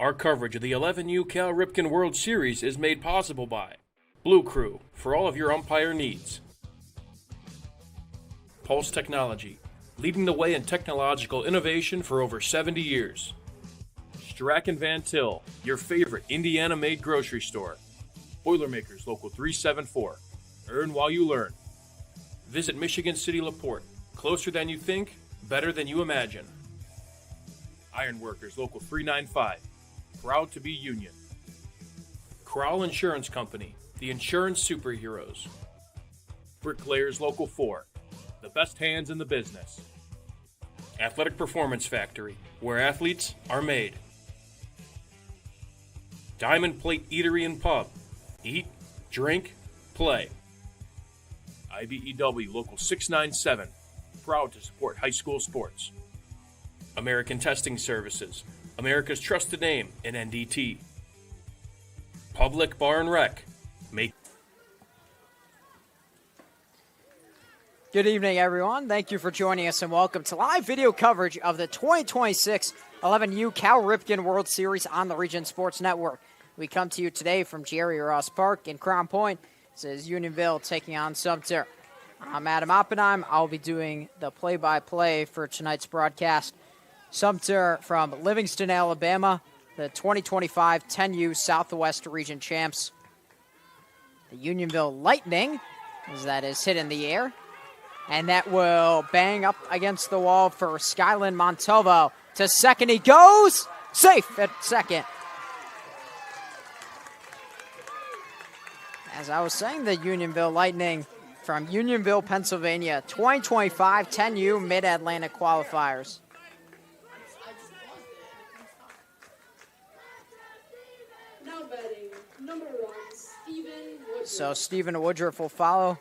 Our coverage of the 11U Cal Ripken World Series is made possible by Blue Crew, for all of your umpire needs. Pulse Technology, leading the way in technological innovation for over 70 years. Strack & Van Til, your favorite Indiana-made grocery store. Boilermakers Local 374. Earn while you learn. Visit Michigan City LaPorte. Closer than you think, better than you imagine. Ironworkers Local 395. Proud to be union. Crowell Insurance Company, the insurance superheroes. Bricklayers Local 4. The best hands in the business. Athletic Performance Factory, where athletes are made. Diamond Plate Eatery and Pub. Eat, drink, play. IBEW Local 697. Proud to support high school sports. American Testing Services. America's trusted name in NDT. Public Bar and Rec. Good evening, everyone. Thank you for joining us and welcome to live video coverage of the 2026 11U Cal Ripken World Series on the Region Sports Network. We come to you today from Jerry Ross Park in Crown Point. This is Unionville taking on Sumter. I'm Adam Oppenheim. I'll be doing the play-by-play for tonight's broadcast. Sumter from Livingston, Alabama, the 2025 10U Southwest Region champs. The Unionville Lightning, as that is hit in the air. And that will bang up against the wall for Skyland Montalvo. To second he goes! Safe at second. As I was saying, the Unionville Lightning from Unionville, Pennsylvania, 2025 10U Mid-Atlantic qualifiers. Now batting, number 1, Stephen Woodruff. So Stephen Woodruff will follow.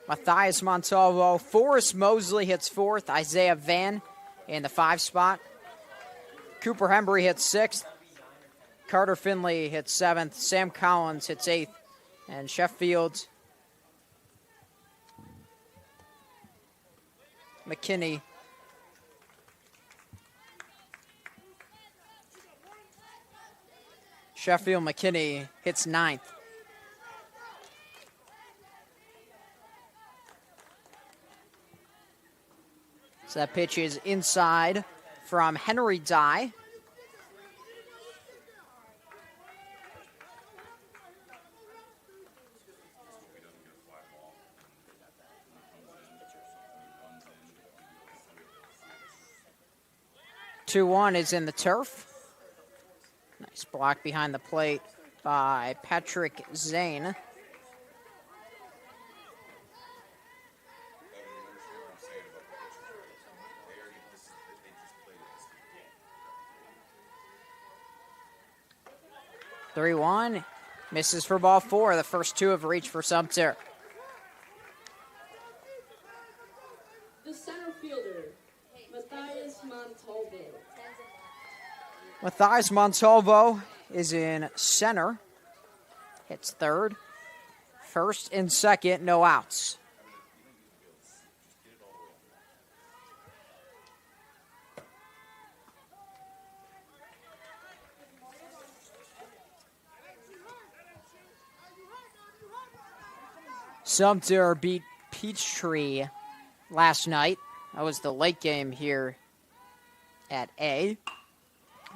Matthias Montalvo. Forrest Mosley hits 4th. Isaiah Van in the 5 spot. Cooper Hembry hits 6th. Carter Finley hits 7th. Sam Collins hits 8th. And Sheffield McKinney hits 9th. So that pitch is inside from Henry Dye. Two one is in the turf. Nice block behind the plate by Patrick Zane. 3-1, misses for ball 4. The first 2 have reached for Sumter. The center fielder, Matthias Montalvo. Matthias Montalvo is in center. Hits 3rd. 1st and 2nd, no outs. Sumter beat Peachtree last night. That was the late game here at A.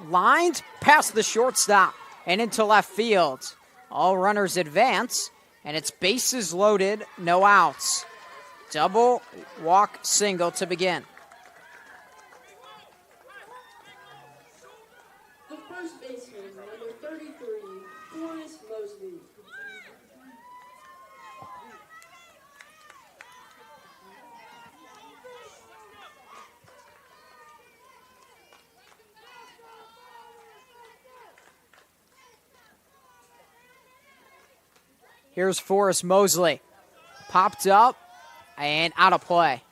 Lined past the shortstop and into left field. All runners advance, and it's bases loaded, no outs. Double walk single to begin. The first baseman, number 33, Forrest Mosley. Here's Forrest Mosley. Popped up and out of play.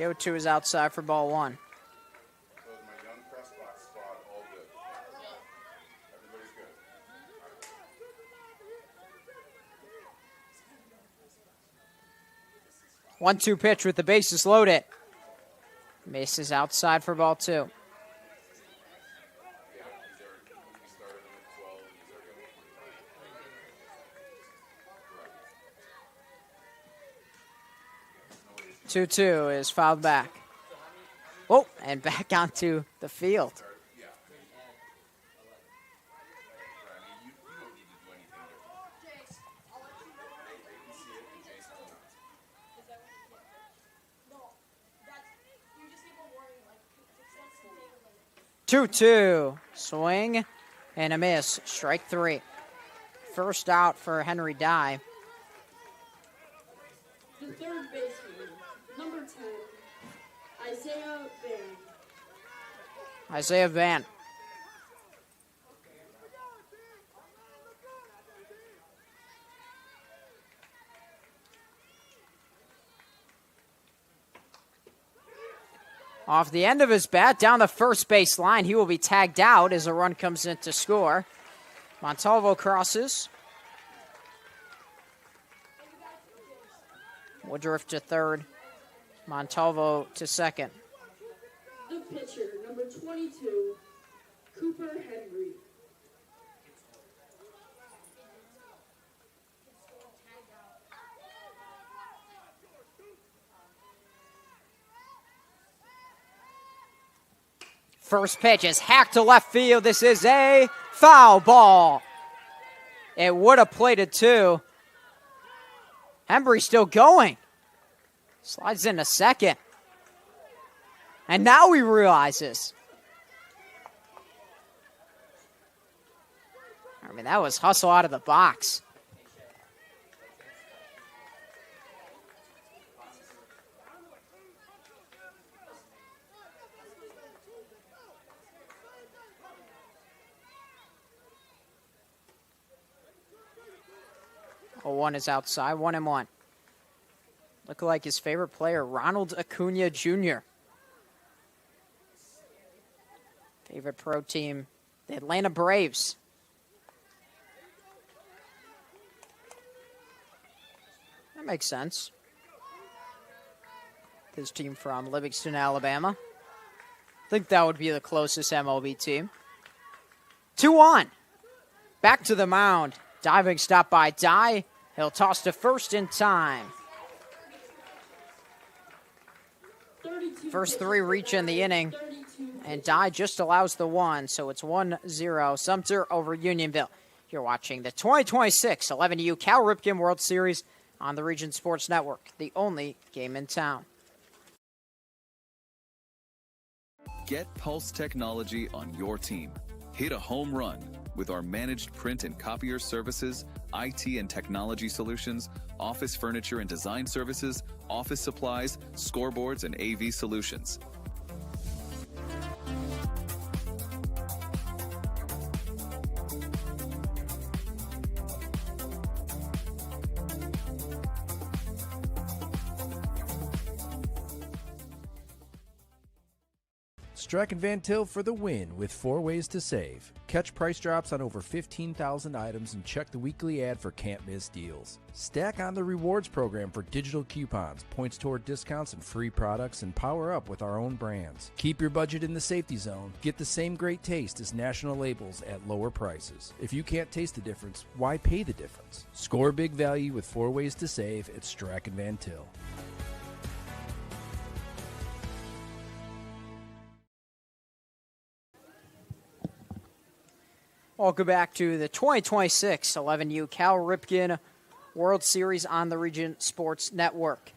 The 0-2 is outside for ball one. So is my young press box squad all good? Everybody's good. 1-2 pitch with the bases loaded. Misses outside for ball two. Yeah, he started him at 12 and he's already up to 45. 2-2 is fouled back. Oh, and back onto the field. Yeah. I mean, you don't need to do anything different. They can see it and Jason will not. 2-2. Swing and a miss. Strike three. First out for Henry Dye. The third baseman, number 10, Isaiah Van. Isaiah Van. Off the end of his bat, down the first base line. He will be tagged out as a run comes in to score. Montalvo crosses. Woodruff to third. Montalvo to second. The pitcher, number 22, Cooper Henry. First pitch is hacked to left field. This is a foul ball. It would have played it too. Hembry still going. Slides in a second. And now he realizes. I mean, that was hustle out of the box. One is outside, 1-1. Look like his favorite player, Ronald Acuna Jr. Favorite pro team, the Atlanta Braves. That makes sense. His team from Livingston, Alabama. I think that would be the closest MLB team. 2-1. Back to the mound. Diving stop by Dye. He'll toss to first in time. First three reach in the inning, and Dye just allows the one, so it's 1-0 Sumter over Unionville. You're watching the 2026 11U Cal Ripken World Series on the Region Sports Network, the only game in town. Get Pulse technology on your team. Hit a home run with our managed print and copier services, IT and technology solutions, office furniture and design services, office supplies, scoreboards, and AV solutions. Strack and Van Til for the win with 4 ways to save. Catch price drops on over 15,000 items and check the weekly ad for can't miss deals. Stack on the rewards program for digital coupons, points toward discounts and free products, and power up with our own brands. Keep your budget in the safety zone. Get the same great taste as national labels at lower prices. If you can't taste the difference, why pay the difference? Score big value with 4 ways to save at Strack and Van Til. Welcome back to the 2026 11U Cal Ripken World Series on the Region Sports Network.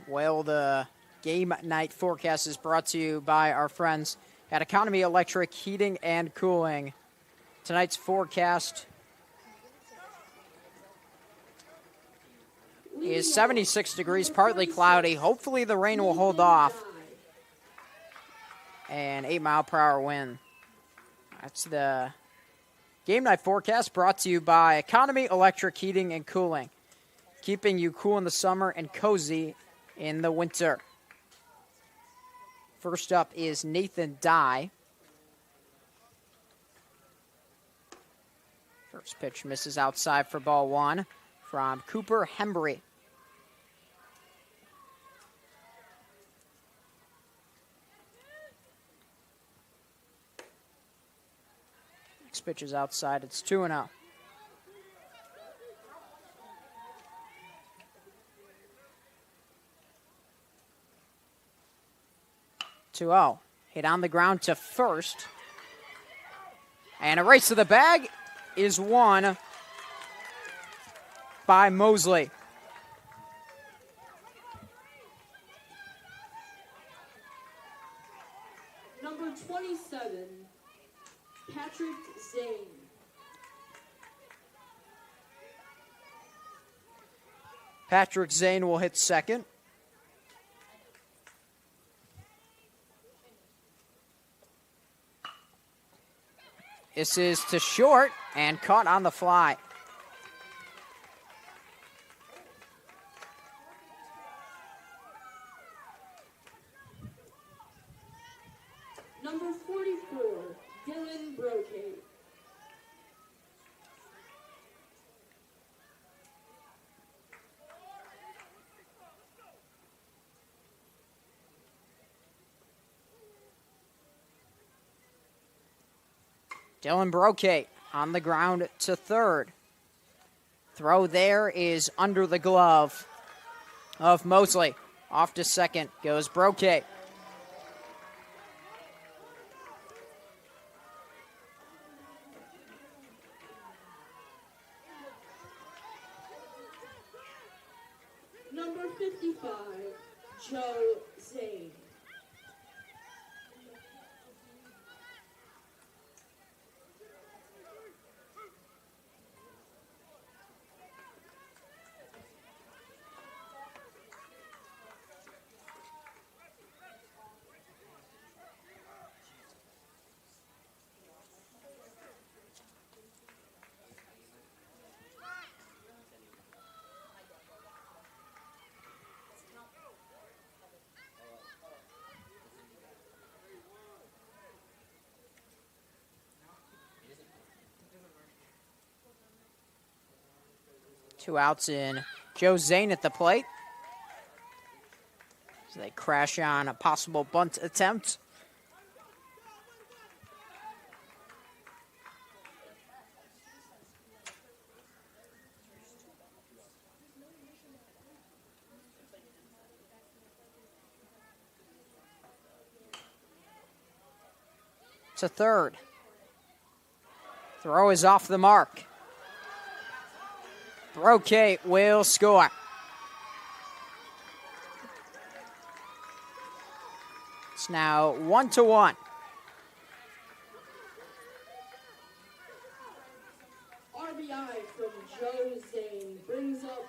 Well, the game night forecast is brought to you by our friends at Economy Electric Heating and Cooling. Tonight's forecast is 76 degrees, partly cloudy. Hopefully the rain will hold off. And 8-mile-per-hour wind. That's the Game night forecast brought to you by Economy Electric Heating and Cooling, keeping you cool in the summer and cozy in the winter. First up is Nathan Dye. First pitch misses outside for ball one from Cooper Hembry. Next pitch is outside. It's 2-0. Hit on the ground to first. And a race to the bag is won by Mosley. Number 27, Patrick Zane. Patrick Zane will hit second. This is to short and caught on the fly. Number 44, Dylan Brocade. Dylan Brocade on the ground to third. Throw there is under the glove of Mosley. Off to second goes Brocade. Number 55, Joe Zane. Two outs in Joe Zane at the plate. So they crash on a possible bunt attempt. To third. Throw is off the mark. Brocade will score. It's now 1-1. RBI from Joe Zane brings up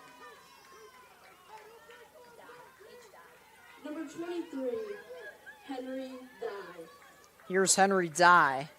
number 23, Henry Dye. Here's Henry Dye.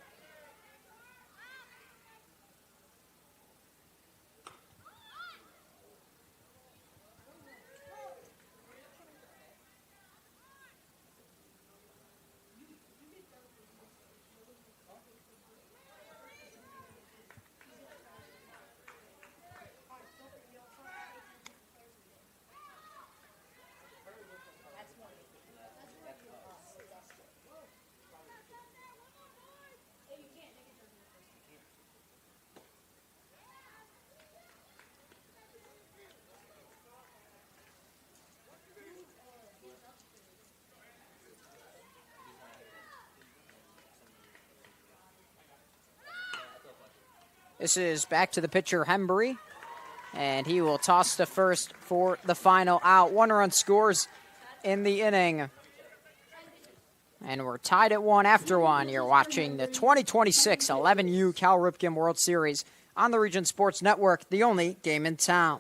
This is back to the pitcher, Hembry, and he will toss to first for the final out. One run scores in the inning. And we're tied at one after one. You're watching the 2026 11U Cal Ripken World Series on the Region Sports Network, the only game in town.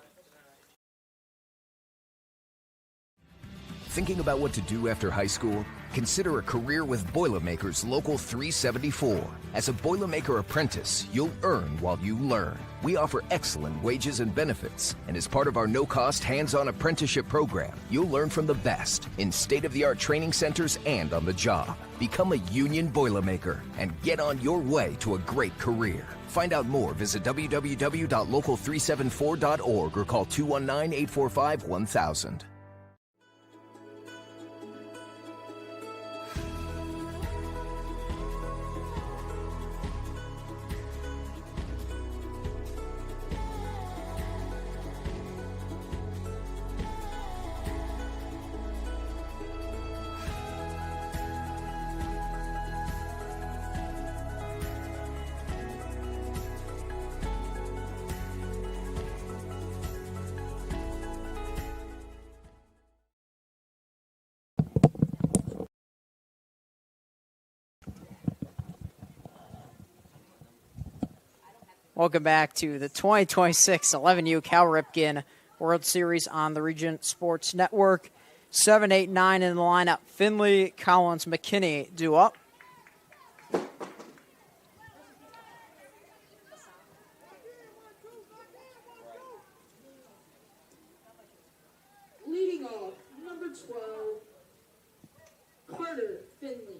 Thinking about what to do after high school? Consider a career with Boilermakers Local 374. As a Boilermaker apprentice, you'll earn while you learn. We offer excellent wages and benefits, and as part of our no-cost hands-on apprenticeship program, you'll learn from the best in state-of-the-art training centers and on the job. Become a union Boilermaker and get on your way to a great career. Find out more, visit www.local374.org or call 219-845-1000. Welcome back to the 2026 11U Cal Ripken World Series on the Regent Sports Network. 7, 8, 9 in the lineup. Finley, Collins, McKinney due up. Leading off, number 12, Carter Finley.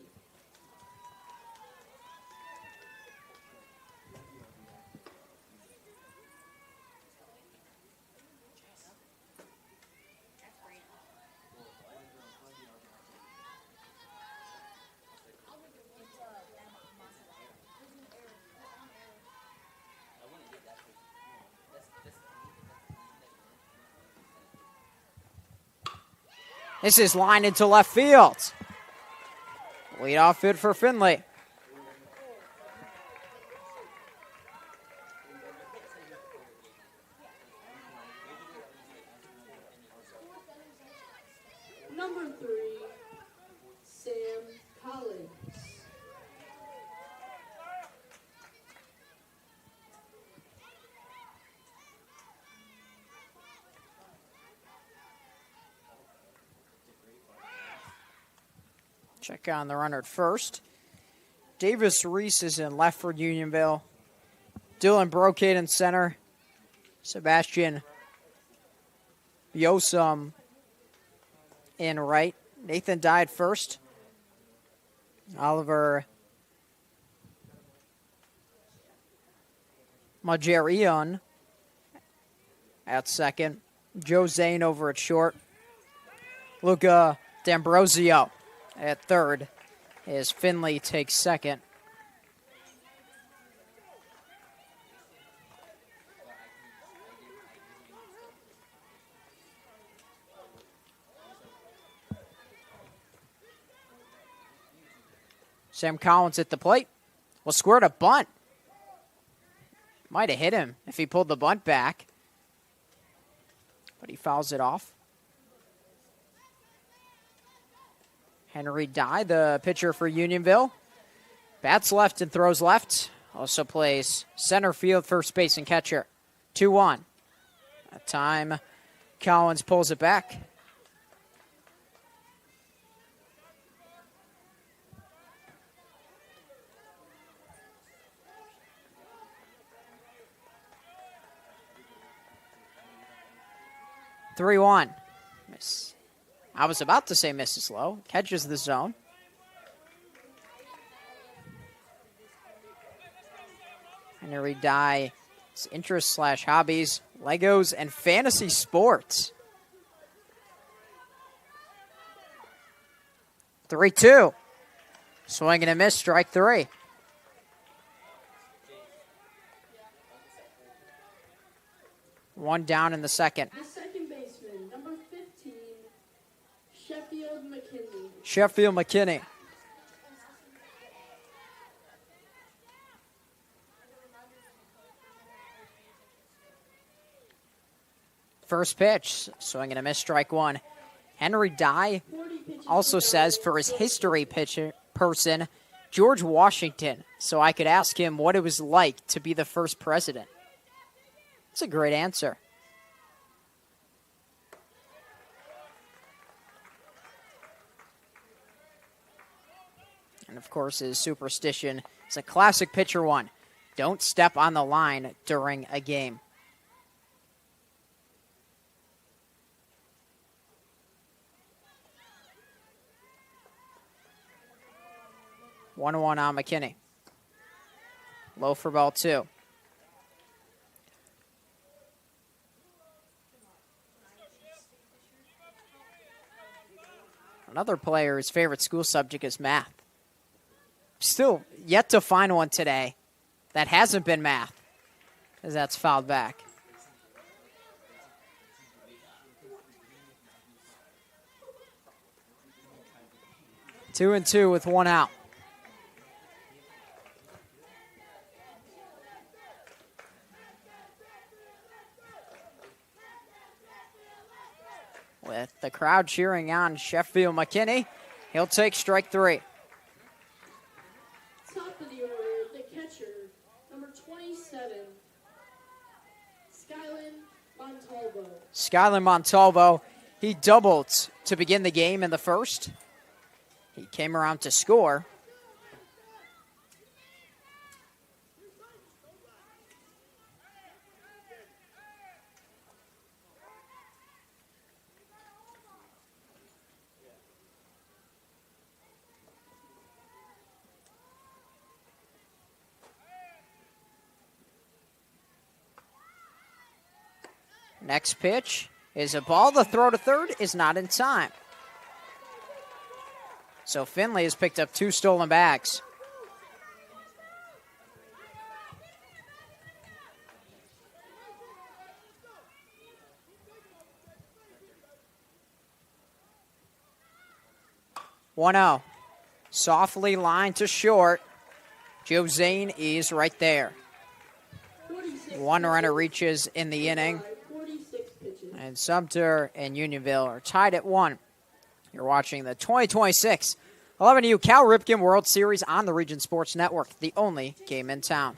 This is lined into left field. Leadoff hit for Finley. Number 3, Sam Collins. Check on the runner at first. Davis Reese is in left for Unionville. Dylan Brocade in center. Sebastian Biosum in right. Nathan Died first. Oliver Majerian at second. Joe Zane over at short. Luca D'Ambrosio at third as Finley takes second. Sam Collins at the plate. Will squirt a bunt. Might have hit him if he pulled the bunt back, but he fouls it off. Henry Dye, the pitcher for Unionville. Bats left and throws left. Also plays center field, first base, and catcher. 2-1. That time, Collins pulls it back. Three one. Miss. I was about to say Mrs. Lowe. Catches the zone. Henry Dye, his interests / hobbies, Legos, and fantasy sports. 3-2. Swing and a miss, strike three. One down in the second. At second baseman, number 15, Sheffield McKinney. Sheffield McKinney. First pitch, swing and a miss, strike one. Henry Dye also says for his history person, George Washington, so I could ask him what it was like to be the first president. That's a great answer. And, of course, his superstition is a classic pitcher one. Don't step on the line during a game. One on McKinney. Low for ball 2. Another player's favorite school subject is math. Still yet to find one today that hasn't been math, as that's fouled back. Two and two with one out. With the crowd cheering on Sheffield McKinney, he'll take strike 3. Top of the order, the catcher, number 27, Skyland Montalvo. Skyland Montalvo, he doubled to begin the game in the first. He came around to score. Next pitch is a ball. The throw to third is not in time. So Finley has picked up 2 stolen bags. One zero. Softly lined to short. Joe Zane is right there. 46 One runner reaches in the inning. 46 pitches. And Sumter and Unionville are tied at 1. You're watching the 2026 11U Cal Ripken World Series on the Region Sports Network, the only game in town.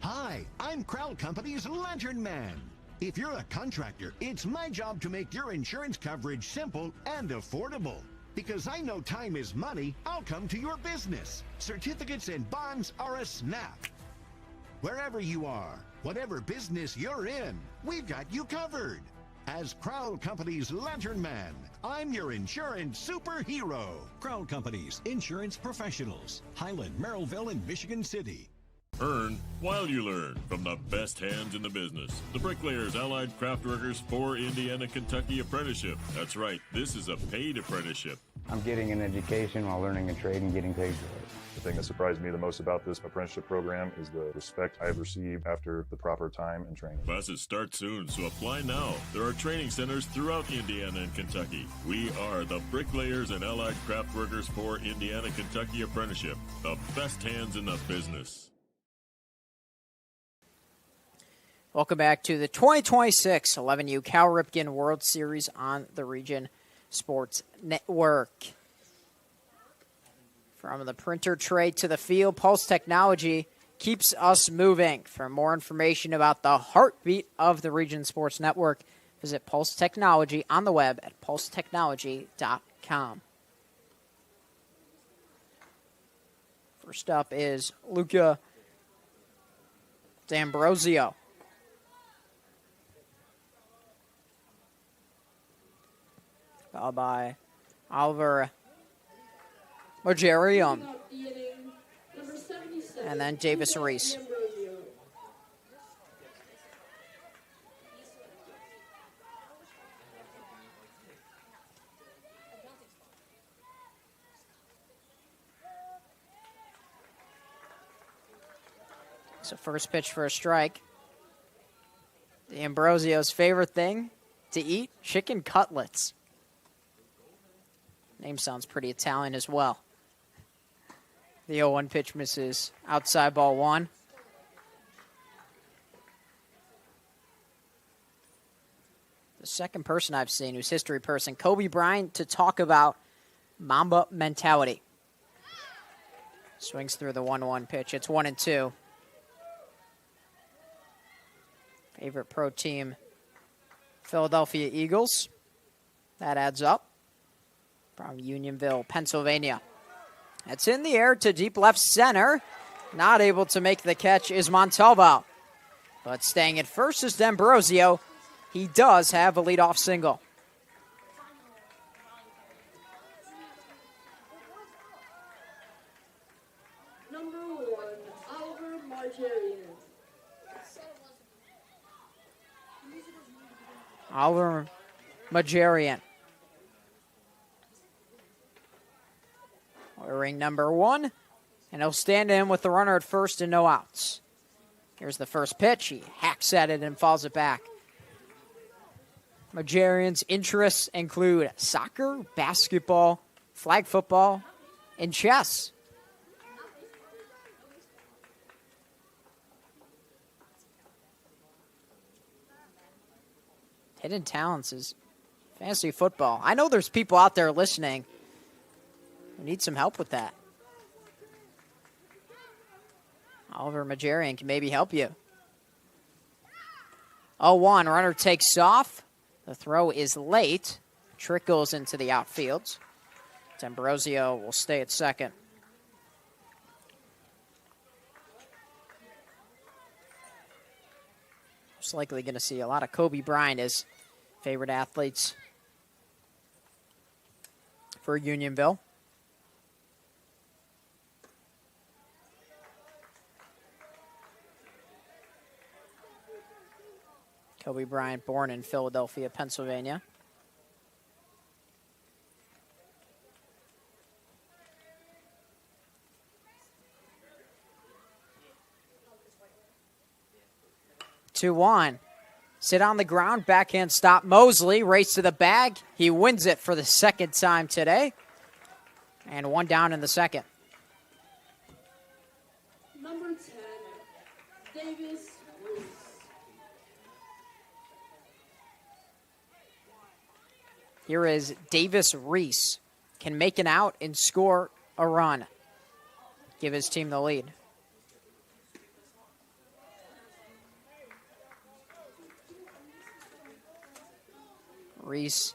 Hi, I'm Crowd Company's Lantern Man. If you're a contractor, it's my job to make your insurance coverage simple and affordable. Because I know time is money, I'll come to your business. Certificates and bonds are a snap. Wherever you are, whatever business you're in, we've got you covered. As Crowd Company's Lantern Man, I'm your insurance superhero. Crowd Companies, insurance professionals. Highland, Merrillville, and Michigan City. Earn while you learn from the best hands in the business. The Bricklayers Allied Craft Workers for Indiana, Kentucky Apprenticeship. That's right, this is a paid apprenticeship. I'm getting an education while learning a trade and getting paid for it. The thing that surprised me the most about this apprenticeship program is the respect I have received after the proper time and training. Classes start soon, so apply now. There are training centers throughout Indiana and Kentucky. We are the Bricklayers and Allied Craft Workers for Indiana, Kentucky Apprenticeship. The best hands in the business. Welcome back to the 2026 11U Cal Ripken World Series on the Region Sports Network. From the printer tray to the field, Pulse Technology keeps us moving. For more information about the heartbeat of the Region Sports Network, visit Pulse Technology on the web at pulsetechnology.com. First up is Luca D'Ambrosio. Followed by Oliver Mojerium. And then Davis Reese. So first pitch for a strike. D'Ambrosio's favorite thing to eat, chicken cutlets. Name sounds pretty Italian as well. The 0-1 pitch misses outside ball 1. The second person I've seen who's history person, Kobe Bryant, to talk about Mamba mentality. Swings through the 1-1 pitch. It's 1-2. Favorite pro team, Philadelphia Eagles. That adds up. from Unionville, Pennsylvania. It's in the air to deep left center. Not able to make the catch is Montalvo. But staying at first is D'Ambrosio. He does have a leadoff single. Number 1, Oliver Margerian. Oliver Majarian. Wearing number 1, and he'll stand in with the runner at first and no outs. Here's the first pitch. He hacks at it and falls it back. Majarian's interests include soccer, basketball, flag football, and chess. Hidden talents is fantasy football. I know there's people out there listening who need some help with that. Oliver Majarian can maybe help you. 0-1, runner takes off. The throw is late. Trickles into the outfield. D'Ambrosio will stay at second. Most likely going to see a lot of Kobe Bryant as favorite athletes for Unionville. Kobe Bryant, born in Philadelphia, Pennsylvania. Two one. Sit on the ground, backhand stop. Mosley, race to the bag. He wins it for the second time today. And one down in the second. Number 10, Davis Reese. Here is Davis Reese. Can make an out and score a run. Give his team the lead. Reese.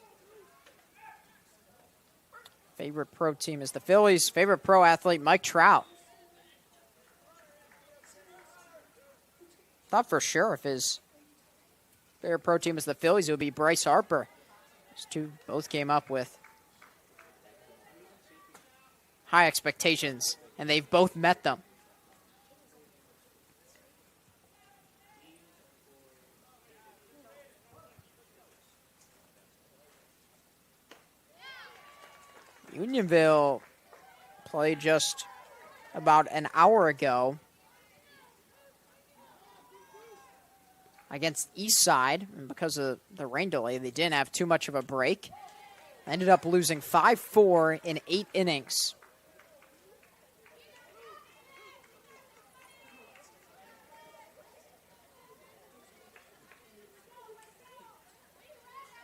Favorite pro team is the Phillies. Favorite pro athlete, Mike Trout. Thought for sure if his favorite pro team is the Phillies, it would be Bryce Harper. Those two both came up with high expectations, and they've both met them. Unionville played just about an hour ago against Eastside, and because of the rain delay, they didn't have too much of a break. Ended up losing 5-4 in 8 innings.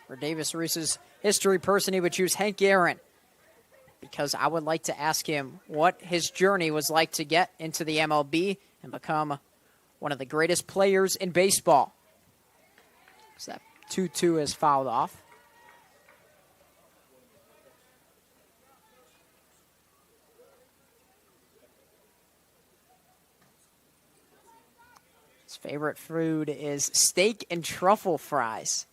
For Davis Reese's history person, he would choose Hank Aaron, because I would like to ask him what his journey was like to get into the MLB and become one of the greatest players in baseball. So that 2-2 is fouled off. His favorite food is steak and truffle fries.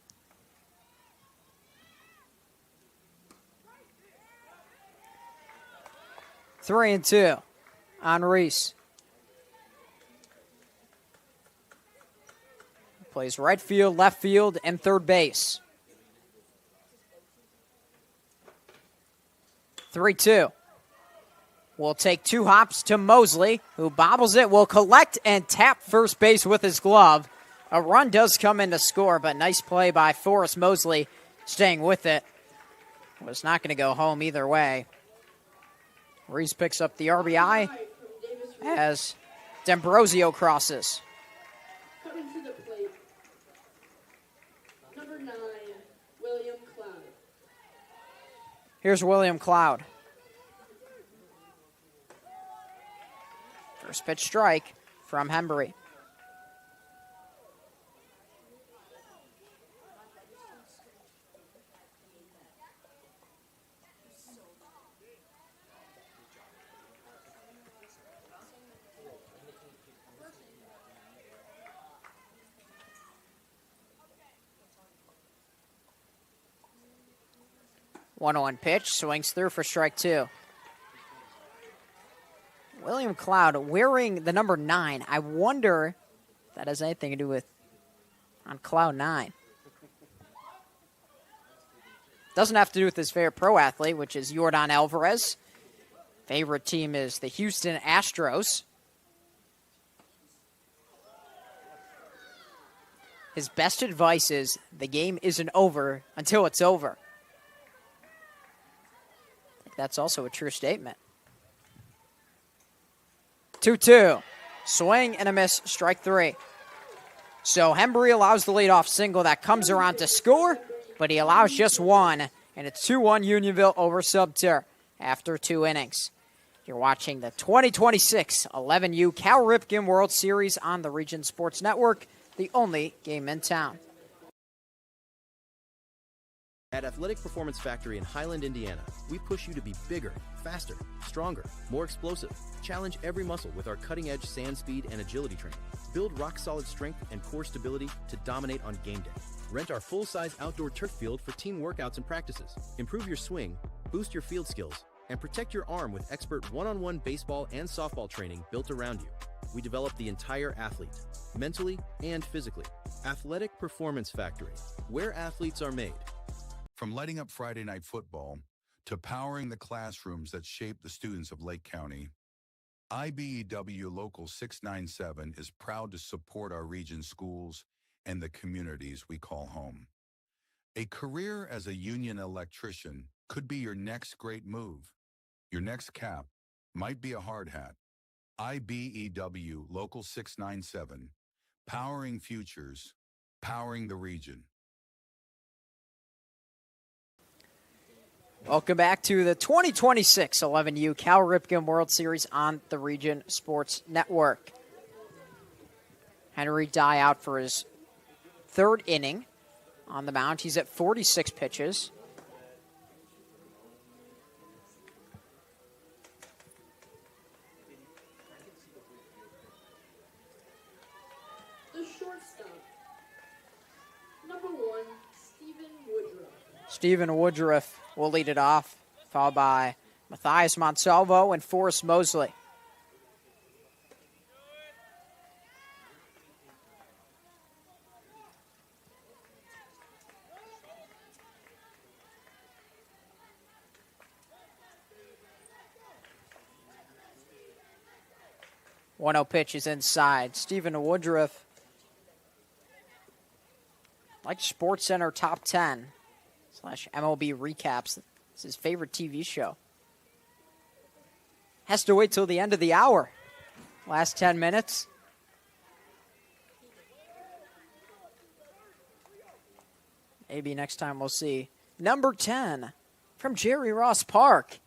Three and two on Reese. Plays right field, left field, and third base. 3-2. Will take 2 hops to Mosley, who bobbles it, will collect and tap first base with his glove. A run does come in to score, but nice play by Forrest Mosley, staying with it. Was not going to go home either way. Reese picks up the RBI as D'Ambrosio crosses. Coming to the plate, number 9, William Cloud. Here's William Cloud. First pitch strike from Hembury. 1-1 pitch, swings through for strike 2. William Cloud wearing the number 9. I wonder if that has anything to do with on Cloud 9. Doesn't have to do with his favorite pro athlete, which is Yordan Alvarez. Favorite team is the Houston Astros. His best advice is the game isn't over until it's over. I think that's also a true statement. 2-2. Swing and a miss, strike 3. So Hembree allows the leadoff single that comes around to score, but he allows just one, and it's 2-1 Unionville over Sumter after 2 innings. You're watching the 2026 11U Cal Ripken World Series on the Region Sports Network, the only game in town. At Athletic Performance Factory in Highland, Indiana, we push you to be bigger, faster, stronger, more explosive. Challenge every muscle with our cutting-edge sand speed and agility training. Build rock-solid strength and core stability to dominate on game day. Rent our full-size outdoor turf field for team workouts and practices. Improve your swing, boost your field skills, and protect your arm with expert one-on-one baseball and softball training built around you. We develop the entire athlete, mentally and physically. Athletic Performance Factory, where athletes are made. From lighting up Friday night football to powering the classrooms that shape the students of Lake County, IBEW Local 697 is proud to support our region schools and the communities we call home. A career as a union electrician could be your next great move. Your next cap might be a hard hat. IBEW Local 697, powering futures, powering the region. Welcome back to the 2026 11U Cal Ripken World Series on the Region Sports Network. Henry Dye out for his 3rd inning on the mound. He's at 46 pitches. The shortstop, number 1, Stephen Woodruff. Stephen Woodruff will lead it off, followed by Matthias Monsalvo and Forrest Mosley. One-0 pitch is inside. Stephen Woodruff, like SportsCenter Top 10 / MLB Recaps. It's his favorite TV show. Has to wait till the end of the hour. Last 10 minutes. Maybe next time we'll see number 10 from Jerry Ross Park.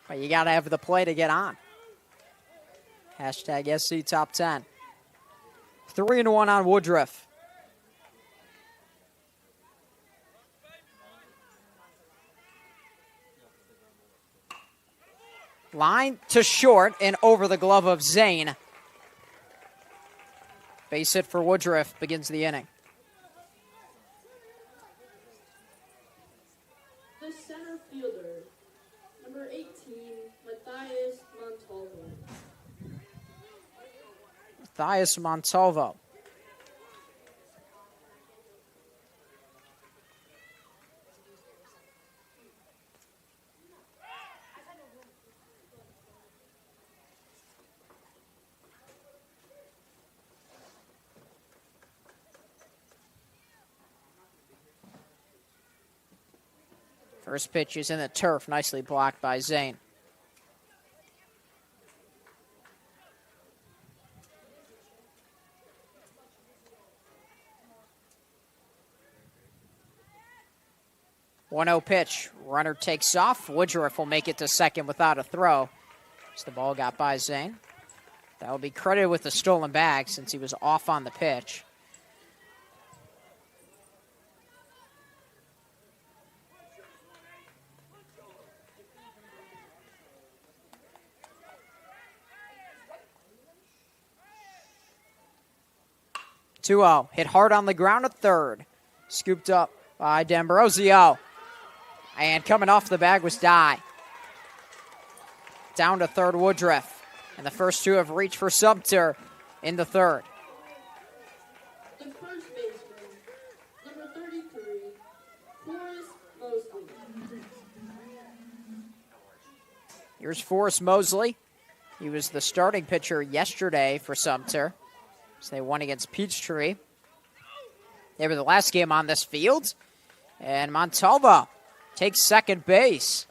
But you got to have the play to get on. Hashtag SC Top 10. 3-1 on Woodruff. Line to short and over the glove of Zane. Base hit for Woodruff begins the inning. The center fielder, number 18, Matthias Montalvo. Matthias Montalvo. First pitch is in the turf, nicely blocked by Zane. One-0 pitch. Runner takes off. Woodruff will make it to second without a throw. As the ball got by Zane. That will be credited with the stolen bag since he was off on the pitch. Hit hard on the ground at third. Scooped up by D'Ambrosio. And coming off the bag was Dye. Down to third, Woodruff. And the first two have reached for Sumter in the third. The first baseman, number 33, Forrest Mosley. Here's Forrest Mosley. He was the starting pitcher yesterday for Sumter as they won against Peachtree. They were the last game on this field. And Montalvo takes second base.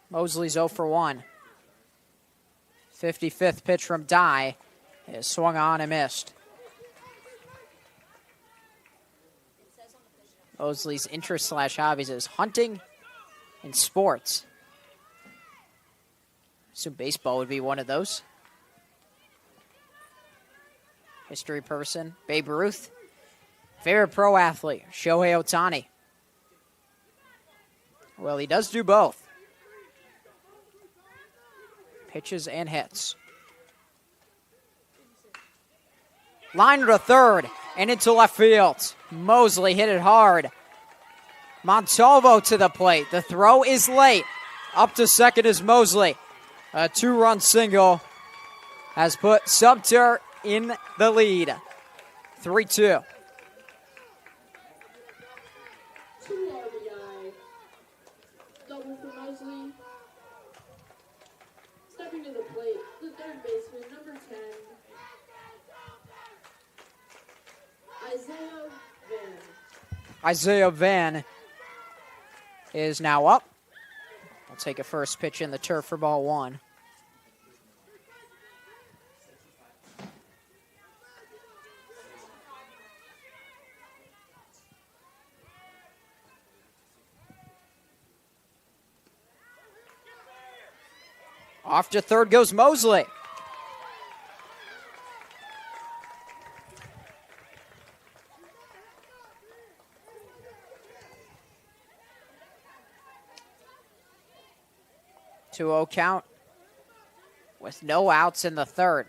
Mosley's 0 for 1. 55th pitch from Dye is swung on and missed. Mosley's interest/hobbies is hunting and sports. So baseball would be one of those. History person, Babe Ruth. Favorite pro athlete, Shohei Ohtani. Well, he does do both. Pitches and hits. Liner to third and into left field. Mosley hit it hard. Montalvo to the plate. The throw is late. Up to second is Mosley. A 2-run single has put Sumter in the lead. 3-2. 2 RBI. Double for Mosley. Stepping to the plate, the third baseman, number 10, Isaiah Van. Isaiah Van is now up. I'll take a first pitch in the turf for ball 1. Off to third goes Mosley. Two 2-0 count with no outs in the third.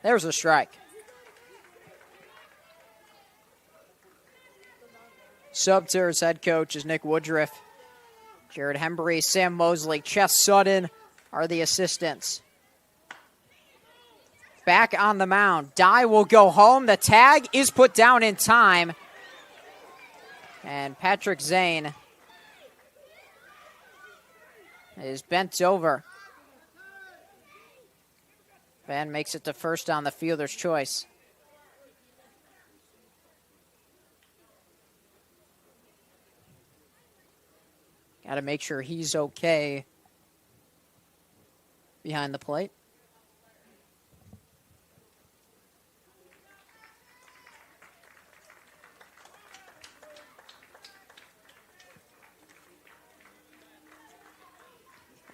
There's a strike. Sumter's head coach is Nick Woodruff. Jared Hembry, Sam Mosley, Chess Sutton are the assistants. Back on the mound. Dye will go home. The tag is put down in time. And Patrick Zane is bent over. Van makes it to first on the fielder's choice. Got to make sure he's okay behind the plate.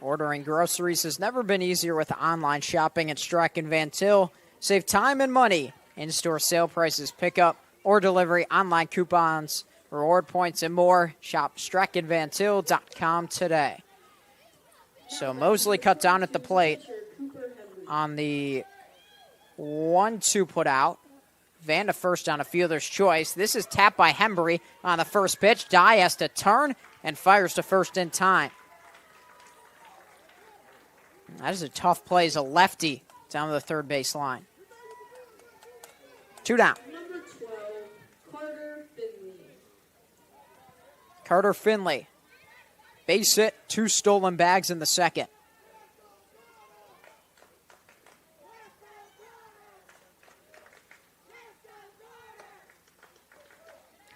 Ordering groceries has never been easier with online shopping at Strack and Van Til. Save time and money. In-store sale prices, pickup or delivery, online coupons, reward points, and more. Shop strackandvantil.com today. So Mosley cut down at the plate on the 1-2 put out. Van to first on a fielder's choice. This is tapped by Hembry on the first pitch. Dye has to turn and fires to first in time. That is a tough play as a lefty down to the third base line. 2 down. Number 12, Carter Finley. Carter Finley. Base hit, 2 stolen bags in the second.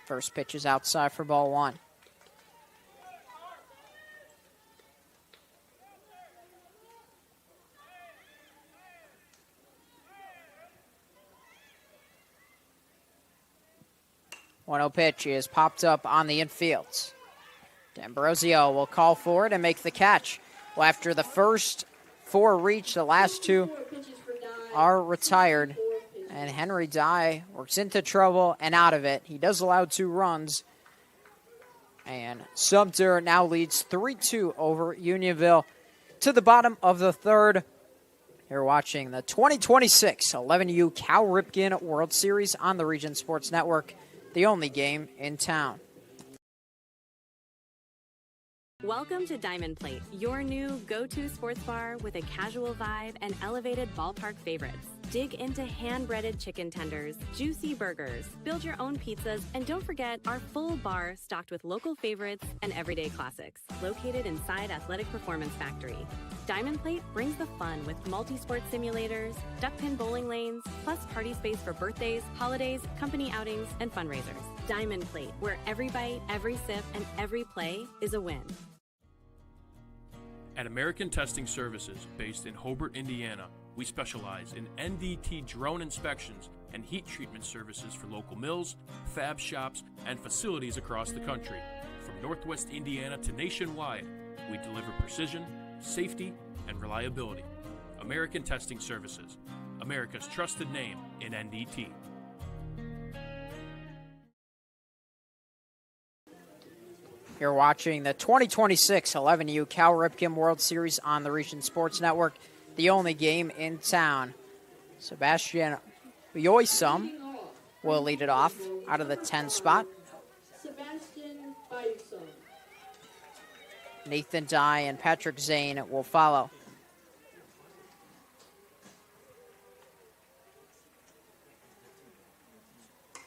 First pitch is outside for ball 1. One-0 pitch is popped up on the infield. D'Ambrosio will call for it and make the catch. Well, after the first 4 reach, the last 2 are retired. And Henry Dye works into trouble and out of it. He does allow 2 runs. And Sumter now leads 3-2 over Unionville to the bottom of the third. You're watching the 2026 11U Cal Ripken World Series on the Region Sports Network, the only game in town. Welcome to Diamond Plate, your new go-to sports bar with a casual vibe and elevated ballpark favorites. Dig into hand-breaded chicken tenders, juicy burgers, build your own pizzas, and don't forget our full bar stocked with local favorites and everyday classics, located inside Athletic Performance Factory. Diamond Plate brings the fun with multi-sport simulators, duck pin bowling lanes, plus party space for birthdays, holidays, company outings, and fundraisers. Diamond Plate, where every bite, every sip, and every play is a win. At American Testing Services, based in Hobart, Indiana, we specialize in NDT drone inspections and heat treatment services for local mills, fab shops, and facilities across the country. From Northwest Indiana to nationwide, we deliver precision, safety, and reliability. American Testing Services, America's trusted name in NDT. You're watching the 2026 11U Cal Ripken World Series on the Region Sports Network, the only game in town. Sebastian Yoisum will lead it off out of the 10 spot. Sebastian Bayuson. Nathan Dye and Patrick Zane will follow.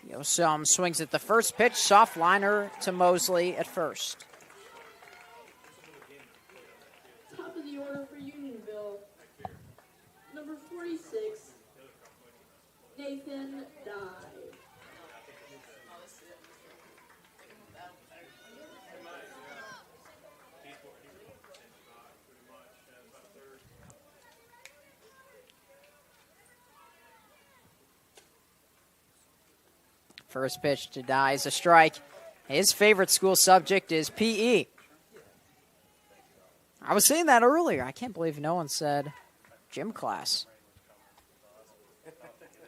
Yoisum swings at the first pitch, soft liner to Mosley at first. Top of the order for Unionville, number 46, Nathan Dye. First pitch to Dye is a strike. His favorite school subject is PE. I was saying that earlier. I can't believe no one said gym class.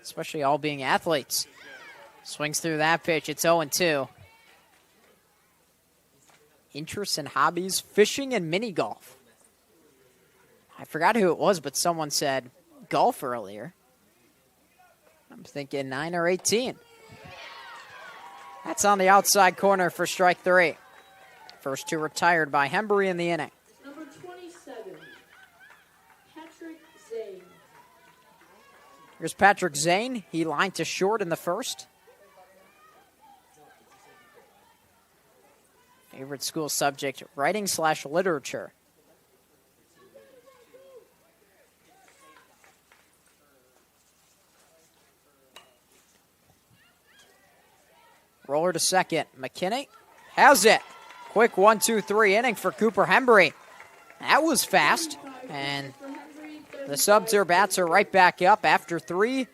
Especially all being athletes. Swings through that pitch. It's 0-2. Interests and hobbies, fishing and mini golf. I forgot who it was, but someone said golf earlier. I'm thinking 9 or 18. That's on the outside corner for strike 3. First two retired by Hembury in the inning. Number 27, Patrick Zane. Here's Patrick Zane. He lined to short in the first. Favorite school subject, writing/literature. Roller to second. McKinney has it. Quick 1-2-3 inning for Cooper Hembury. That was fast. And the Sumter bats are right back up. After 3,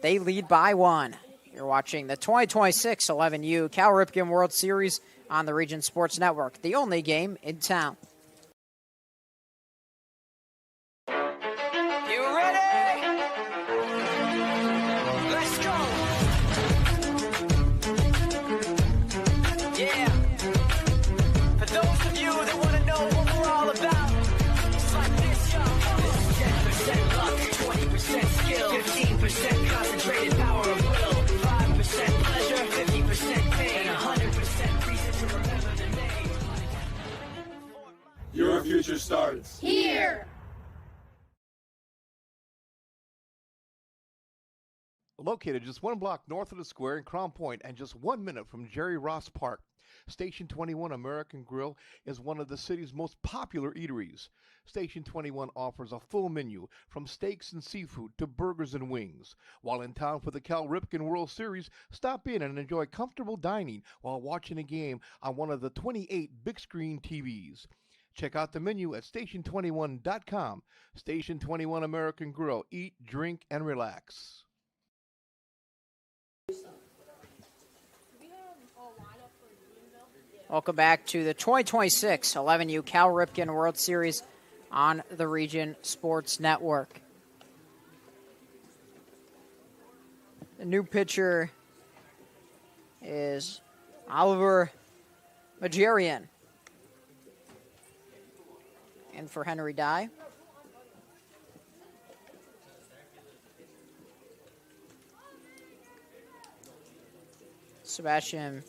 they lead by 1. You're watching the 2026 11U Cal Ripken World Series on the Region Sports Network, the only game in town. You ready? Let's go! Yeah. For those of you that want to know what we're all about, it's like this, yo. This is 10% luck, 20% skill, 15% concentrated power of will, 5% pleasure, 50% pain, and 100% reason to remember the name. Your future starts here. Located just 1 block north of the square in Crown Point and just 1 minute from Jerry Ross Park, Station 21 American Grill is one of the city's most popular eateries. Station 21 offers a full menu from steaks and seafood to burgers and wings. While in town for the Cal Ripken World Series, stop in and enjoy comfortable dining while watching a game on one of the 28 big screen TVs. Check out the menu at station21.com. Station 21 American Grill. Eat, drink, and relax. Welcome back to the 2026 11U Cal Ripken World Series on the Region Sports Network. The new pitcher is Oliver Majarian. And for Henry Dye. Sebastian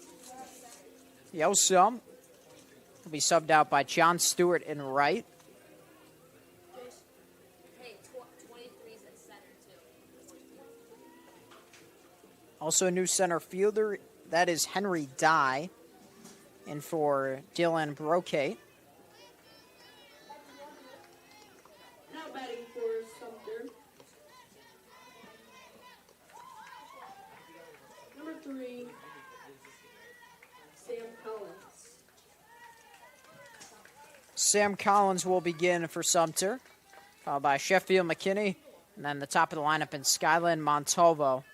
Yosom will be subbed out by John Stewart in right. Also a new center fielder, that is Henry Dye. And for Dylan Brocate. Now batting for Sumter. Number 3, Sam Collins. Sam Collins will begin for Sumter, followed by Sheffield McKinney, and then the top of the lineup in Skyland Montalvo.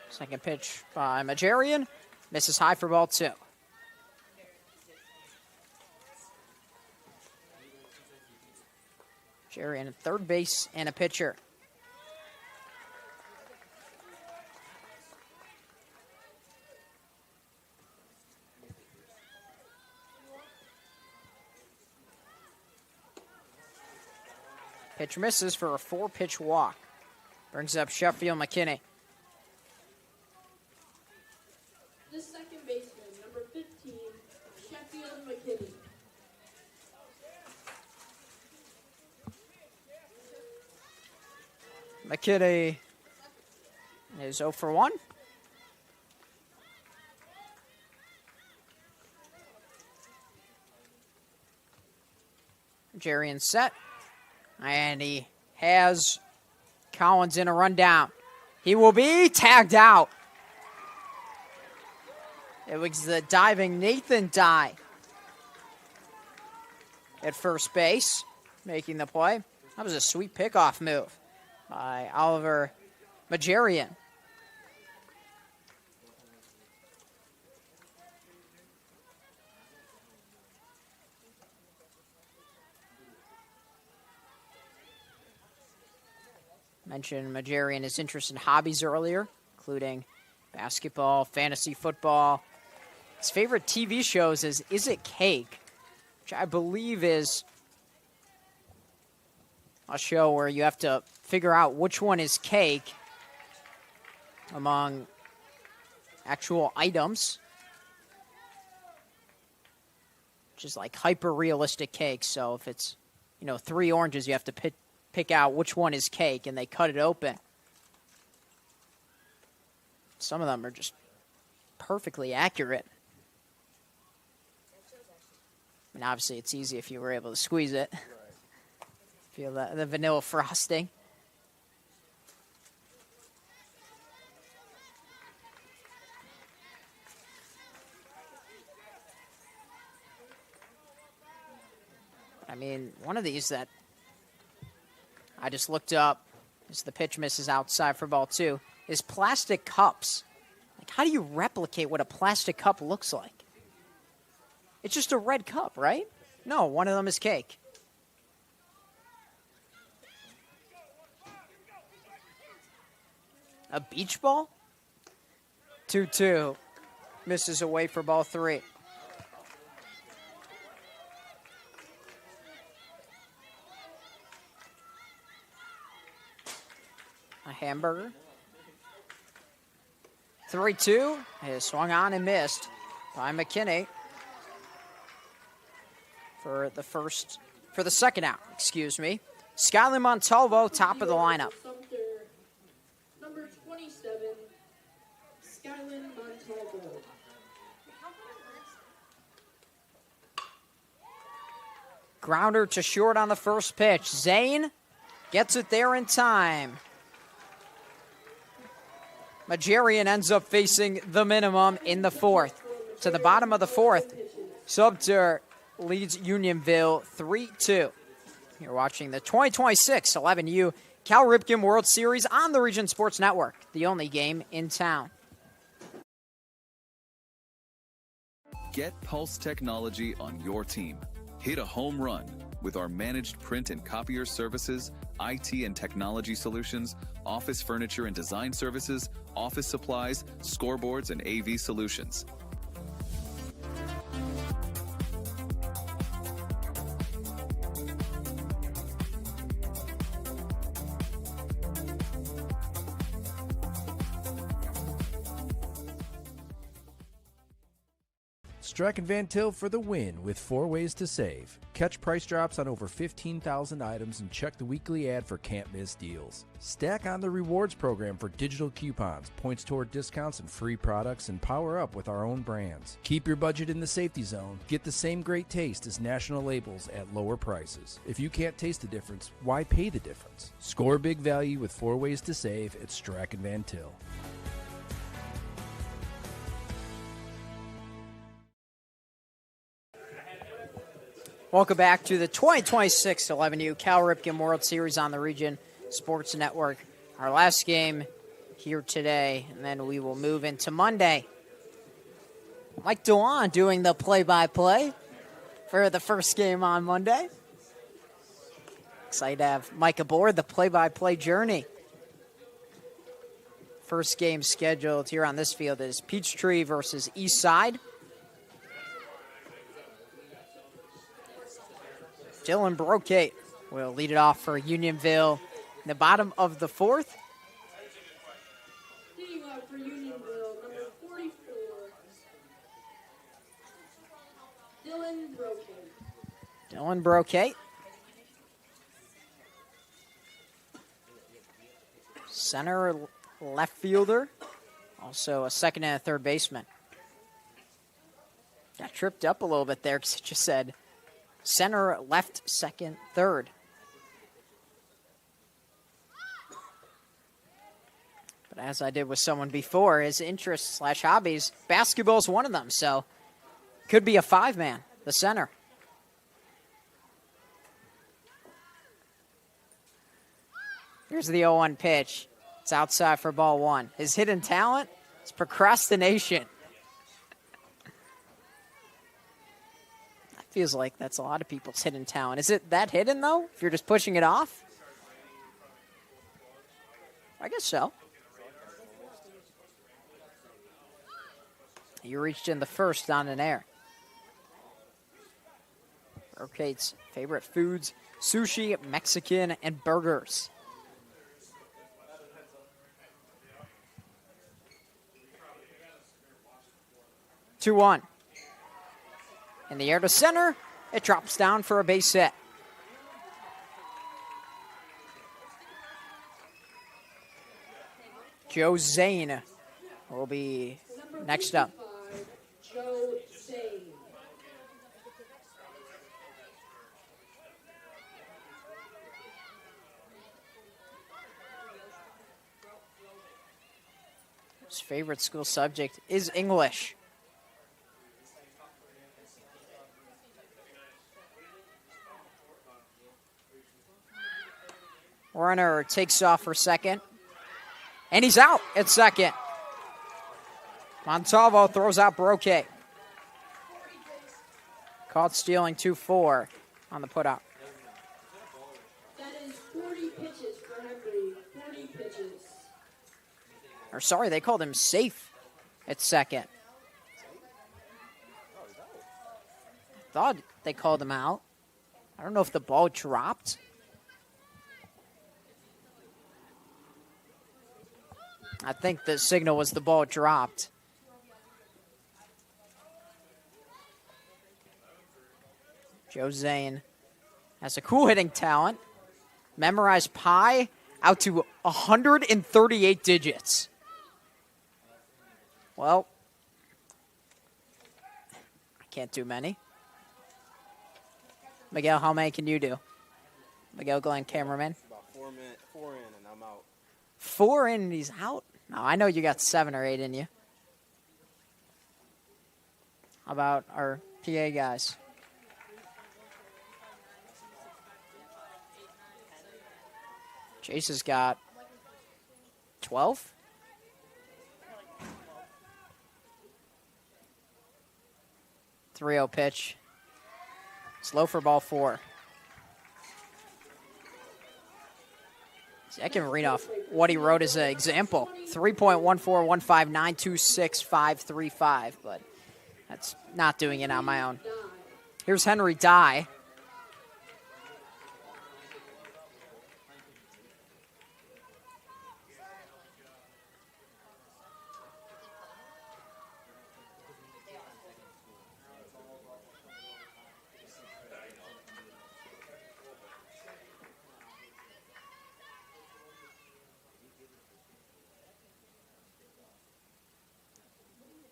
Second pitch by Majarian. Misses high for ball 2. Majarian at third base and a pitcher. Pitch misses for a 4-pitch walk. Brings up Sheffield McKinney. The second baseman, number 15, Sheffield McKinney. McKinney is 0 for 1. Majarian set. And he has Collins in a rundown. He will be tagged out. It was the diving Nathan Dye at first base, making the play. That was a sweet pickoff move by Oliver Majarian. Mentioned Majarian his interest in hobbies earlier, including basketball, fantasy football. His favorite TV shows is It Cake?, which I believe is a show where you have to figure out which one is cake among actual items, which is like hyper-realistic cake. So if it's, 3 oranges, you have to pick out which one is cake, and they cut it open. Some of them are just perfectly accurate. I mean, obviously, it's easy if you were able to squeeze it. Feel the vanilla frosting. I mean, one of these that I just looked up, as the pitch misses outside for ball 2, is plastic cups. Like, how do you replicate what a plastic cup looks like? It's just a red cup, right? No, one of them is cake. A beach ball? 2-2. Misses away for ball 3. A hamburger. 3-2 is swung on and missed by McKinney for the second out, Skyland Montalvo, top of the lineup. Sumter, number 27, Skyland Montalvo. Grounder to short on the first pitch. Zane gets it there in time. Majarian ends up facing the minimum in the 4th. To the bottom of the 4th, Sumter leads Unionville 3-2. You're watching the 2026 11U Cal Ripken World Series on the Region Sports Network, the only game in town. Get Pulse technology on your team. Hit a home run with our managed print and copier services, IT and technology solutions, office furniture and design services, office supplies, scoreboards, and AV solutions. Strack and Van Til for the win with 4 ways to save. Catch price drops on over 15,000 items and check the weekly ad for can't miss deals. Stack on the rewards program for digital coupons, points toward discounts and free products, and power up with our own brands. Keep your budget in the safety zone. Get the same great taste as national labels at lower prices. If you can't taste the difference, why pay the difference? Score big value with 4 ways to save at Strack and Van Til. Welcome back to the 2026 11U Cal Ripken World Series on the Region Sports Network. Our last game here today, and then we will move into Monday. Mike Dewan doing the play-by-play for the first game on Monday. Excited to have Mike aboard the play-by-play journey. First game scheduled here on this field is Peachtree versus Eastside. Dylan Brocate will lead it off for Unionville in the bottom of the fourth. Leading off for Unionville, number 44, Dylan Brocate. Dylan Brocate. Center left fielder. Also a second and a third baseman. Got tripped up a little bit there because it just said center, left, second, third. But as I did with someone before, his interests / hobbies, basketball is one of them. So could be a 5-man, the center. Here's the 0-1 pitch. It's outside for ball 1. His hidden talent is procrastination. Feels like that's a lot of people's hidden talent. Is it that hidden, though, if you're just pushing it off? I guess so. You reached in the first on an air. Brocate's favorite foods, sushi, Mexican, and burgers. Two 2-1. In the air to center, it drops down for a base hit. Joe Zane will be next up. Joe Zane. His favorite school subject is English. Runner takes off for second. And he's out at second. Montalvo throws out Brocate. Caught stealing 2-4 on the putout. That is 40 pitches for Henry. 40 pitches. Or sorry, they called him safe at second. I thought they called him out. I don't know if the ball dropped. I think the signal was the ball dropped. Joe Zane has a cool hitting talent. Memorized pi out to 138 digits. Well, I can't do many. Miguel, how many can you do? Miguel Glenn, cameraman. About 4 in and I'm out. 4 in and he's out? No, I know you got 7 or 8 in you. How about our PA guys? Chase has got 12. Three 3-0 pitch. Slow for ball 4. See, I can read off what he wrote as an example. 3.1415926.535, but that's not doing it on my own. Here's Henry Dye.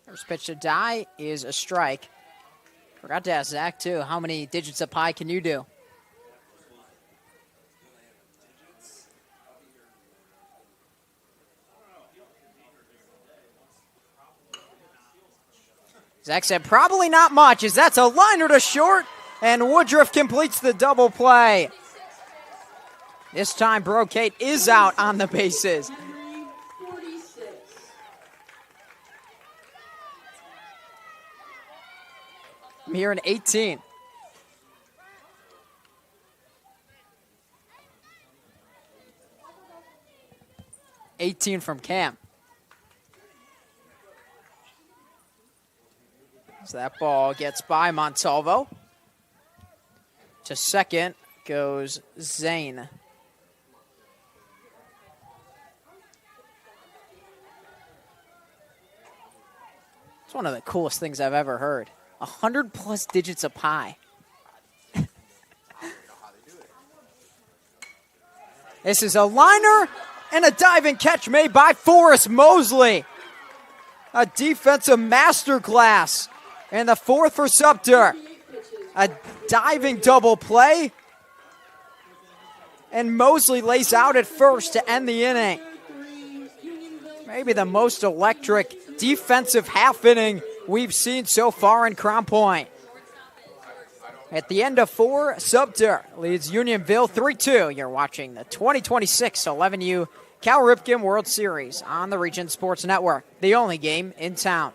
First pitch to Dye is a strike. Forgot to ask Zach, too, how many digits of pi can you do? Zach said probably not much, as that's a liner to short, and Woodruff completes the double play. This time, Brocate is out on the bases. I'm here in 18. From Cam. So that ball gets by Montalvo. To second goes Zane. It's one of the coolest things I've ever heard. 100+ digits of pi. This is a liner and a diving catch made by Forrest Mosley. A defensive masterclass. And the fourth for Sumter. A diving double play. And Mosley lays out at first to end the inning. Maybe the most electric defensive half inning we've seen so far in Crown Point. At the end of 4, Sumter leads Unionville 3-2. You're watching the 2026 11U Cal Ripken World Series on the Region Sports Network, the only game in town.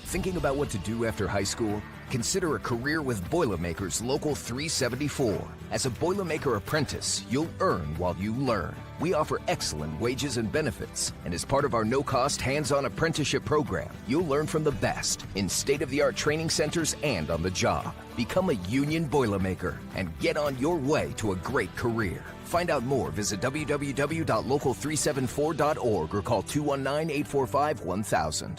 Thinking about what to do after high school? Consider a career with Boilermakers Local 374. As a Boilermaker apprentice, you'll earn while you learn. We offer excellent wages and benefits, and as part of our no-cost hands-on apprenticeship program, you'll learn from the best in state-of-the-art training centers and on the job. Become a union Boilermaker and get on your way to a great career. Find out more, visit www.local374.org or call 219-845-1000.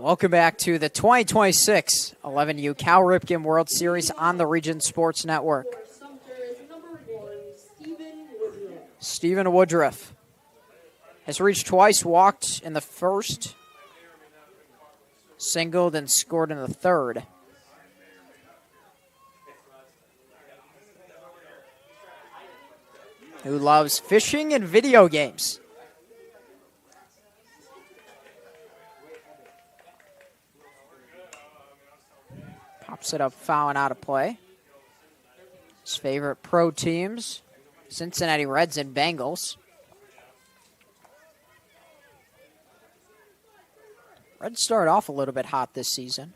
Welcome back to the 2026 11U Cal Ripken World Series on the Region Sports Network. Stephen Woodruff has reached twice, walked in the first, singled and scored in the third. Who loves fishing and video games. Pops it up, foul and out of play. His favorite pro teams, Cincinnati Reds and Bengals. Reds started off a little bit hot this season.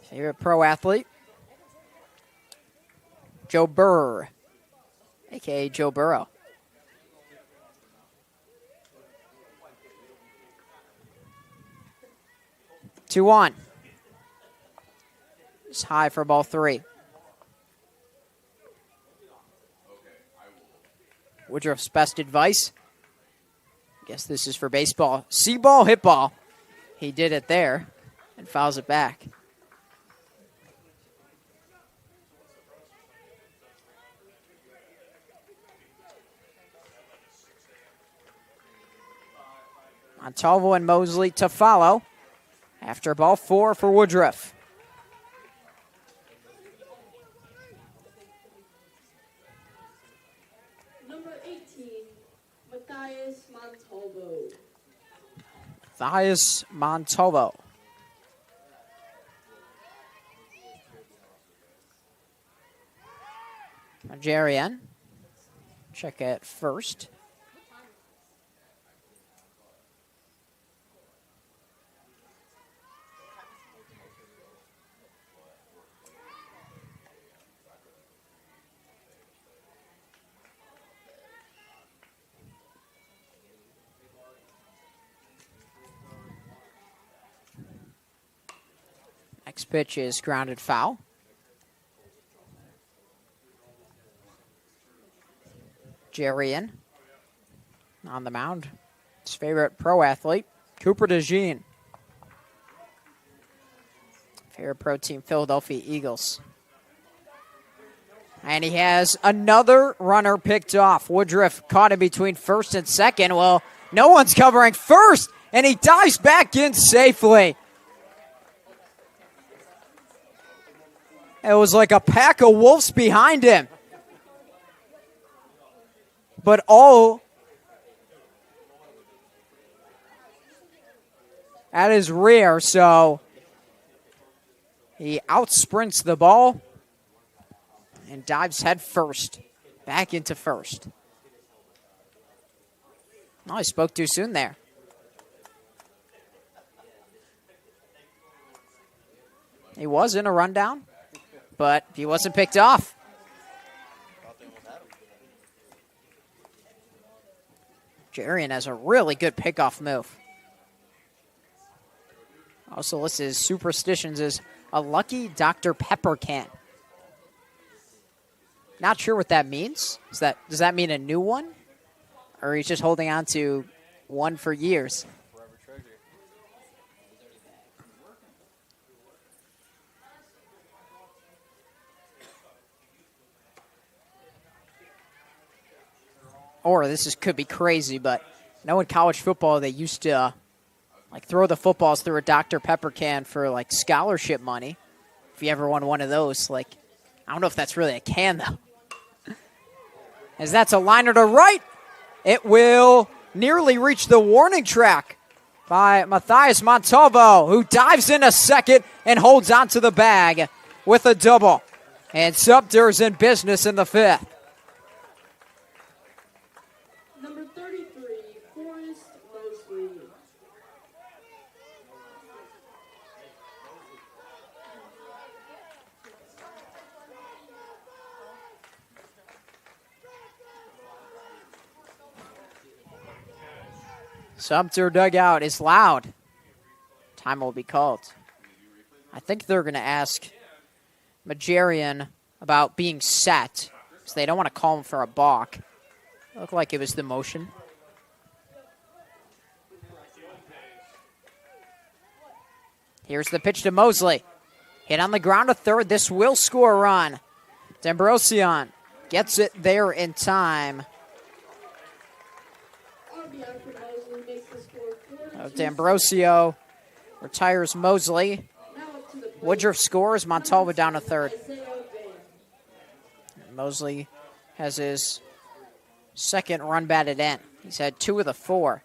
Favorite pro athlete, Joe Burr, a.k.a. Joe Burrow. Two one. It's high for ball 3. Woodruff's best advice. Guess this is for baseball. See ball, hit ball. He did it there and fouls it back. Montalvo and Mosley to follow after ball 4 for Woodruff. Matthias Montalvo. Nigerian. Check at first. Next pitch is grounded foul. Jarian on the mound. His favorite pro athlete, Cooper DeJean. Favorite pro team, Philadelphia Eagles. And he has another runner picked off. Woodruff caught him between first and second. Well, no one's covering first, and he dives back in safely. It was like a pack of wolves behind him. But at his rear, so he outsprints the ball and dives head first, back into first. Oh, I spoke too soon there. He was in a rundown, but he wasn't picked off. Jarian has a really good pickoff move. Also listed as superstitions as a lucky Dr. Pepper can. Not sure what that means. Does that mean a new one? Or he's just holding on to one for years? Or could be crazy, but I know in college football they used to throw the footballs through a Dr. Pepper can for scholarship money. If you ever won one of those, I don't know if that's really a can though. As that's a liner to right, it will nearly reach the warning track by Matthias Montalvo, who dives in a second and holds onto the bag with a double. And Sumter's in business in the fifth. Number 33, Forrest Mosley. Sumter dugout is loud. Time will be called. I think they're going to ask Majarian about being set, because they don't want to call him for a balk. Looked like it was the motion. Here's the pitch to Mosley. Hit on the ground to third. This will score a run. D'Ambrosio gets it there in time. D'Ambrosio retires Mosley. Woodruff scores. Montalvo down to third. Mosley has his second run batted in. He's had 2 of the 4.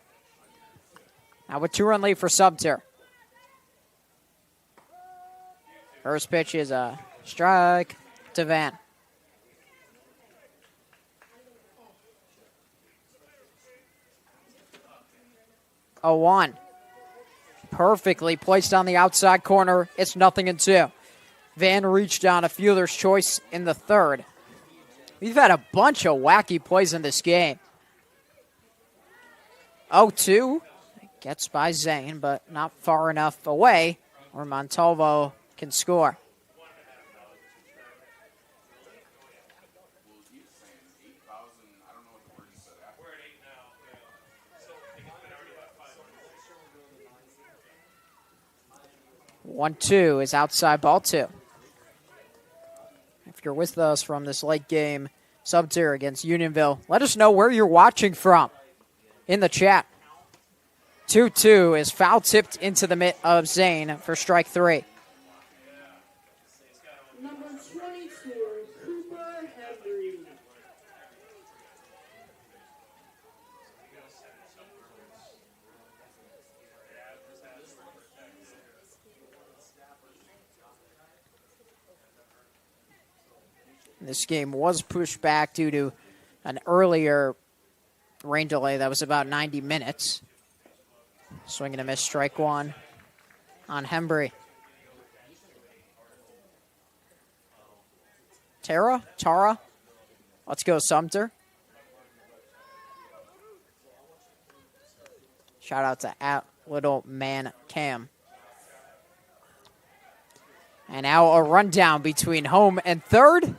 Now with 2-run lead for Sumter. First pitch is a strike to Van. A 1. Perfectly placed on the outside corner. It's 0-2. Van reached on a fielder's choice in the third. We've had a bunch of wacky plays in this game. 0-2. Gets by Zane, but not far enough away where Montalvo can score. One, 2 is outside ball 2. If you're with us from this late game, Sumter against Unionville, let us know where you're watching from in the chat. 2-2 is foul tipped into the mitt of Zane for strike 3. Number 22, Cooper Henry. This game was pushed back due to an earlier rain delay that was about 90 minutes. Swing and a miss, strike one on Hembry. Tara. Let's go, Sumter. Shout out to @Little Man Cam. And now a rundown between home and third.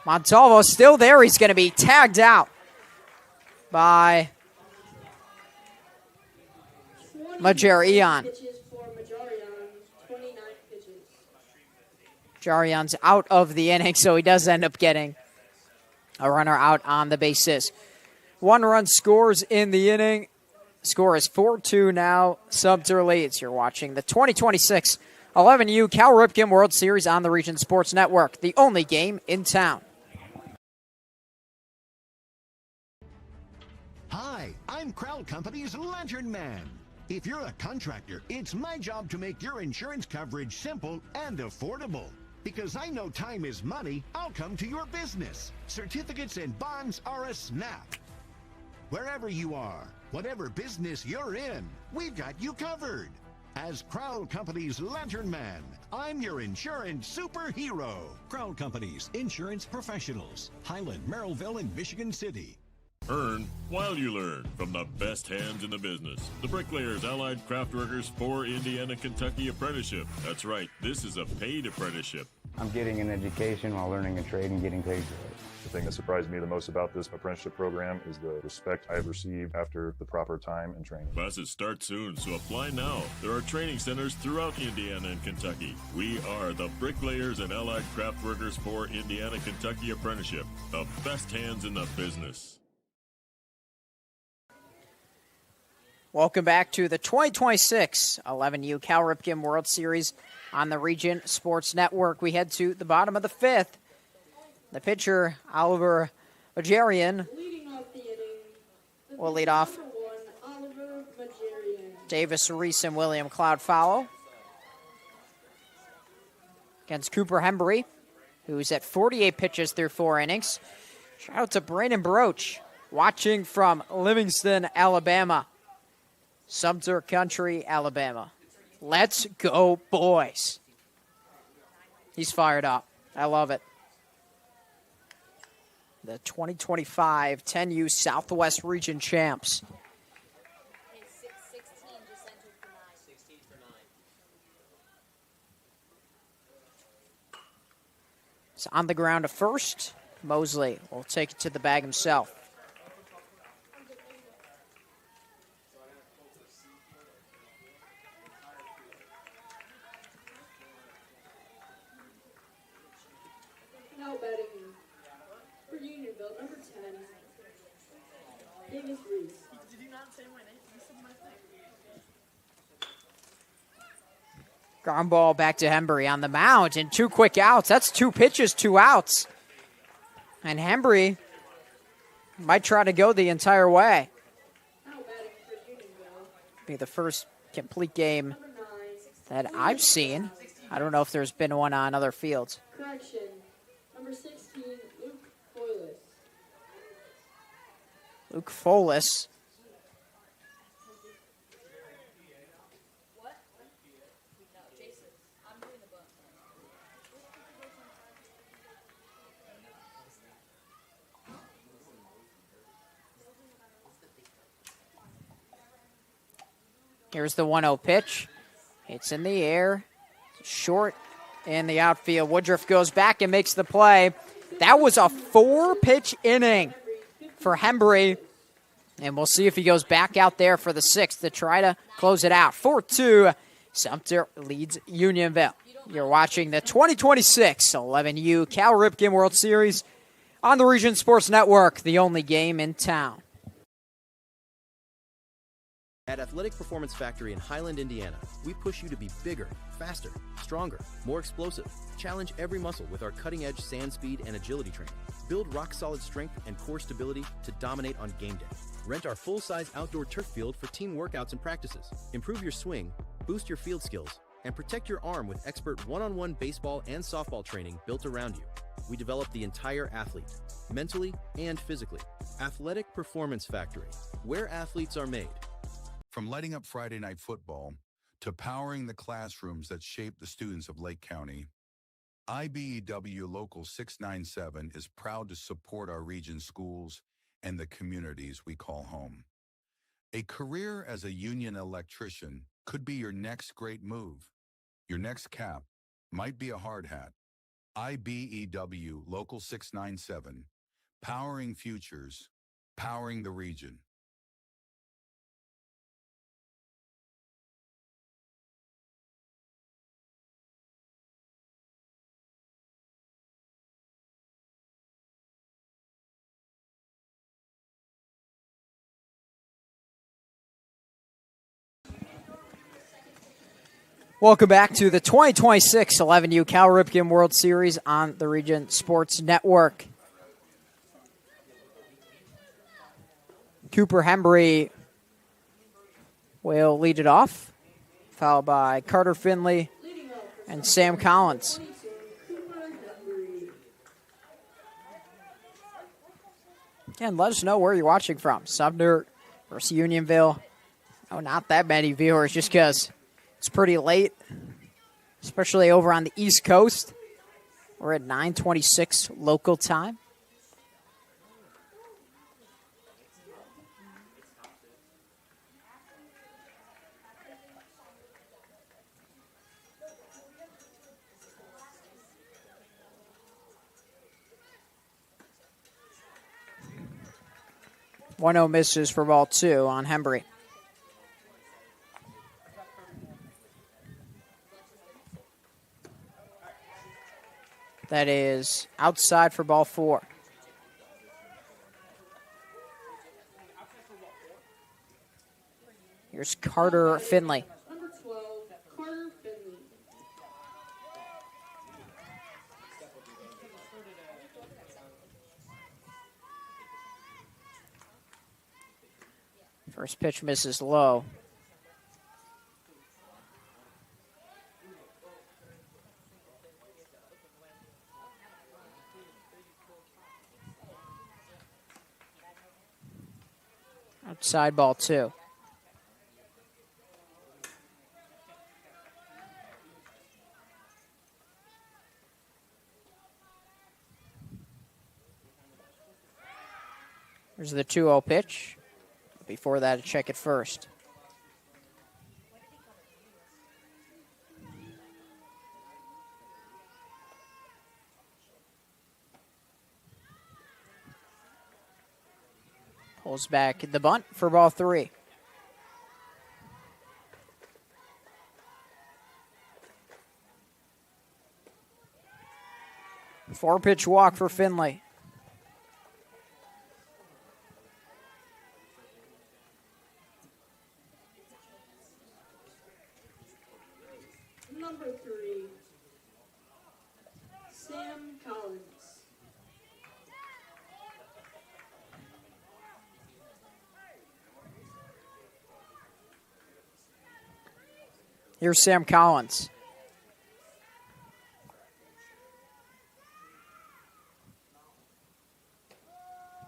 Montalvo still there. He's going to be tagged out by Majarian. Majarian's out of the inning, so he does end up getting a runner out on the bases. 1 run scores in the inning. Score is 4-2 now. Sumter leads. You're watching the 2026 11U Cal Ripken World Series on the Region Sports Network, the only game in town. Hi, I'm Crowell Company's Lantern Man. If you're a contractor, it's my job to make your insurance coverage simple and affordable. Because I know time is money, I'll come to your business. Certificates and bonds are a snap. Wherever you are, whatever business you're in, we've got you covered. As Crowell Company's Lantern Man, I'm your insurance superhero. Crowell Company's insurance professionals. Highland, Merrillville, and Michigan City. Earn while you learn from the best hands in the business. The Bricklayers Allied Craft Workers for Indiana, Kentucky Apprenticeship. That's right, this is a paid apprenticeship. I'm getting an education while learning a trade and getting paid for it. The thing that surprised me the most about this apprenticeship program is the respect I have received after the proper time and training. Classes start soon, so apply now. There are training centers throughout Indiana and Kentucky. We are the Bricklayers and Allied Craft Workers for Indiana, Kentucky Apprenticeship. The best hands in the business. Welcome back to the 2026 11U Cal Ripken World Series on the Region Sports Network. We head to the bottom of the 5th. The pitcher, Oliver Majarian, will lead off. Davis Reese and William Cloud follow. Against Cooper Hembry, who's at 48 pitches through 4 innings. Shout out to Brandon Broach, watching from Livingston, Alabama. Sumter Country, Alabama. Let's go, boys. He's fired up. I love it. The 2025 10U Southwest Region champs. It's on the ground to first. Mosley will take it to the bag himself. Now batting for Unionville, number 10, Davis Reese. Did you not say my name? You said my name. Ground ball back to Hembry on the mound, and 2 quick outs. That's 2 pitches, 2 outs. And Hembry might try to go the entire way. Be the first complete game that I've seen. I don't know if there's been one on other fields. Correction, number 16, Luke Foilis. Luke Folis. Here's the 1-0 pitch. It's in the air. Short in the outfield. Woodruff goes back and makes the play. That was a 4-pitch inning for Hembry. And we'll see if he goes back out there for the 6th to try to close it out. 4-2, Sumter leads Unionville. You're watching the 2026 11U Cal Ripken World Series on the Region Sports Network, the only game in town. At Athletic Performance Factory in Highland, Indiana, we push you to be bigger, faster, stronger, more explosive. Challenge every muscle with our cutting-edge sand speed and agility training. Build rock-solid strength and core stability to dominate on game day. Rent our full-size outdoor turf field for team workouts and practices. Improve your swing, boost your field skills, and protect your arm with expert one-on-one baseball and softball training built around you. We develop the entire athlete, mentally and physically. Athletic Performance Factory, where athletes are made. From lighting up Friday night football to powering the classrooms that shape the students of Lake County, IBEW Local 697 is proud to support our region's schools and the communities we call home. A career as a union electrician could be your next great move. Your next cap might be a hard hat. IBEW Local 697, powering futures, powering the region. Welcome back to the 2026 11U Cal Ripken World Series on the Region Sports Network. Cooper Hembry will lead it off, followed by Carter Finley and Sam Collins. Again, let us know where you're watching from. Sumter versus Unionville. Oh, not that many viewers just because it's pretty late, especially over on the East Coast. We're at 9:26 local time. One 0 misses for ball two on Hembry. That is outside for ball four. Here's Carter Finley. Number 12, Carter Finley. First pitch misses low. Outside ball two. Here's the 2-0 pitch. Before that, check it first. Pulls back the bunt for ball three. Four-pitch walk for Finley. Number 3, Sam Collins. Here's Sam Collins.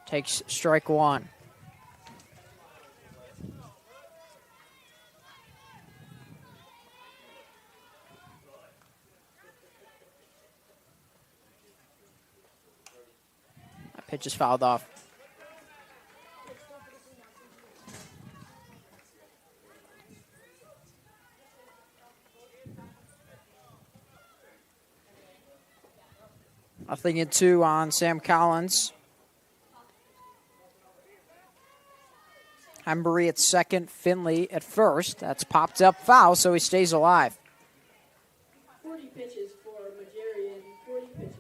Takes strike one. That pitch is fouled off. Nothing in two on Sam Collins. Hembry at second, Finley at first. That's popped up foul, so he stays alive. 40 pitches for Majarian, 40 pitches.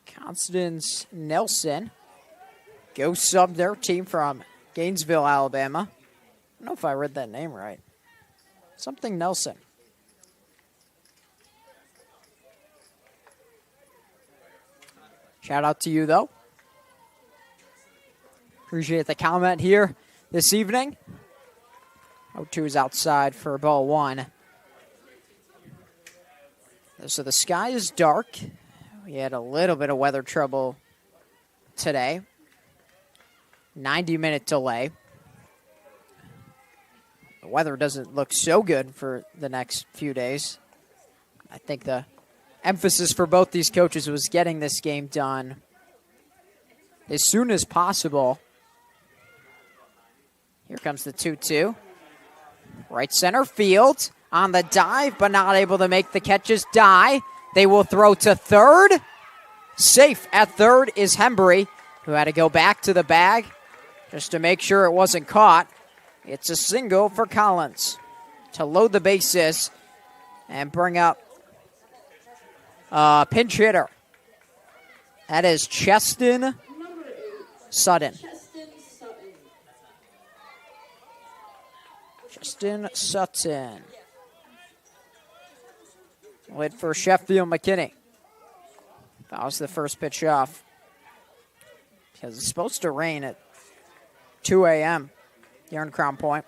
Constance Nelson goes Sumter, team from Gainesville, Alabama. I don't know if I read that name right. Something Nelson. Shout out to you, though. Appreciate the comment here this evening. 0-2 is outside for ball one. So the sky is dark. We had a little bit of weather trouble today. 90-minute delay. The weather doesn't look so good for the next few days. I think the emphasis for both these coaches was getting this game done as soon as possible. Here comes the 2-2. Right center field on the dive, but not able to make the catches. They will throw to third. Safe at third is Hembry, who had to go back to the bag just to make sure it wasn't caught. It's a single for Collins to load the bases and bring up a pinch hitter. That is Cheston Sutton. Cheston Sutton. Wait for Sheffield McKinney. That was the first pitch off. Because it's supposed to rain at 2 a.m. here in Crown Point.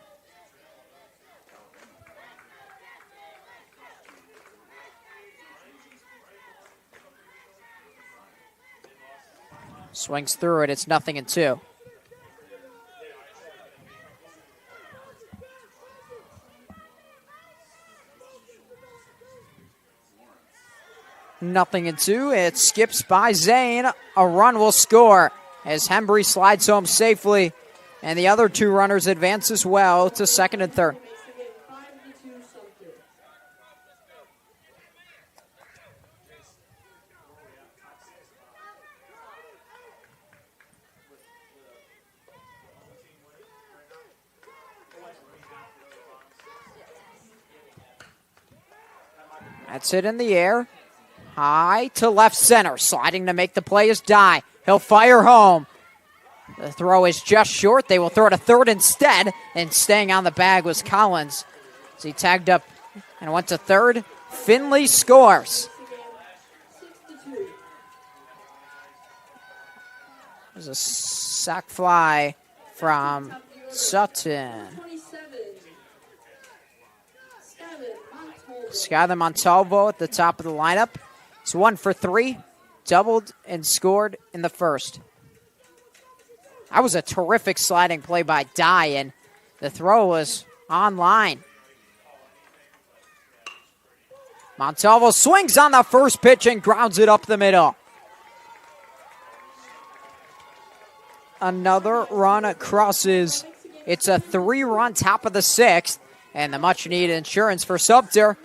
Swings through it. It's 0-2. Nothing in two. It skips by Zane. A run will score as Hembry slides home safely, and the other two runners advance as well to second and third. That's it in the air. High to left center. Sliding to make the play is Dye. He'll fire home. The throw is just short. They will throw to third instead. And staying on the bag was Collins. As he tagged up and went to third. Finley scores. There's a sac fly from Sutton. Skyler Montalvo at the top of the lineup. He's 1 for 3, doubled and scored in the first. That was a terrific sliding play by Dye, and the throw was on line. Montalvo swings on the first pitch and grounds it up the middle. Another run crosses. It's a 3-run top of the 6th, and the much-needed insurance for Sumter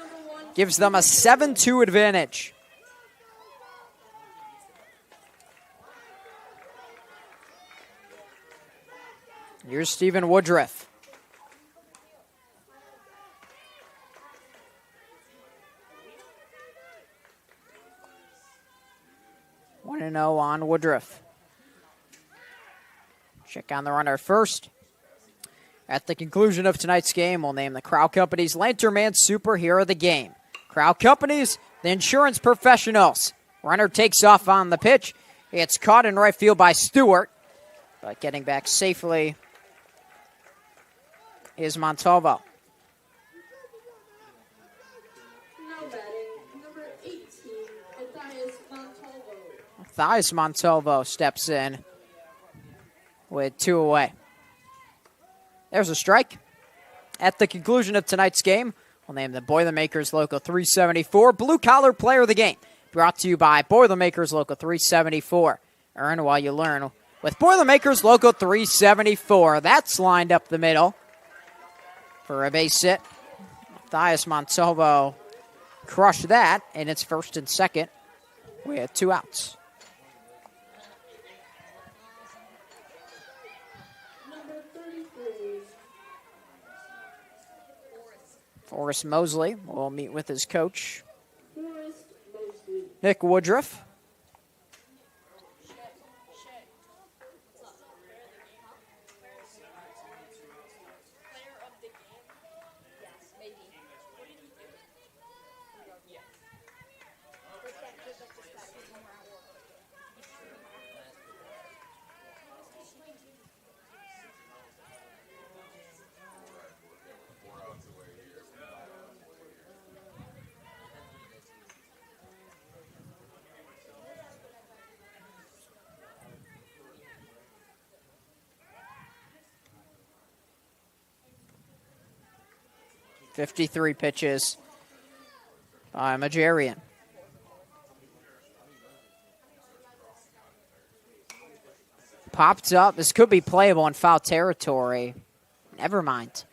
gives them a 7-2 advantage. Here's Stephen Woodruff. One 1-0 on Woodruff. Check on the runner first. At the conclusion of tonight's game, we'll name the Crow Company's Lantern Man Superhero of the game. Crow Company's the insurance professionals. Runner takes off on the pitch. It's caught in right field by Stewart, but getting back safely is Montalvo. Now batting, number 18, Matthias Montalvo. Matthias Montalvo steps in with 2 away. There's a strike. At the conclusion of tonight's game, we'll name the Boilermakers Local 374 Blue Collar Player of the Game. Brought to you by Boilermakers Local 374. Earn while you learn with Boilermakers Local 374. That's lined up the middle for a base hit. Matthias Montalvo crushed that, and it's first and second with 2 outs. Forrest Mosley will meet with his coach, Nick Woodruff. 53 pitches by Majarian. Popped up. This could be playable in foul territory. Never mind.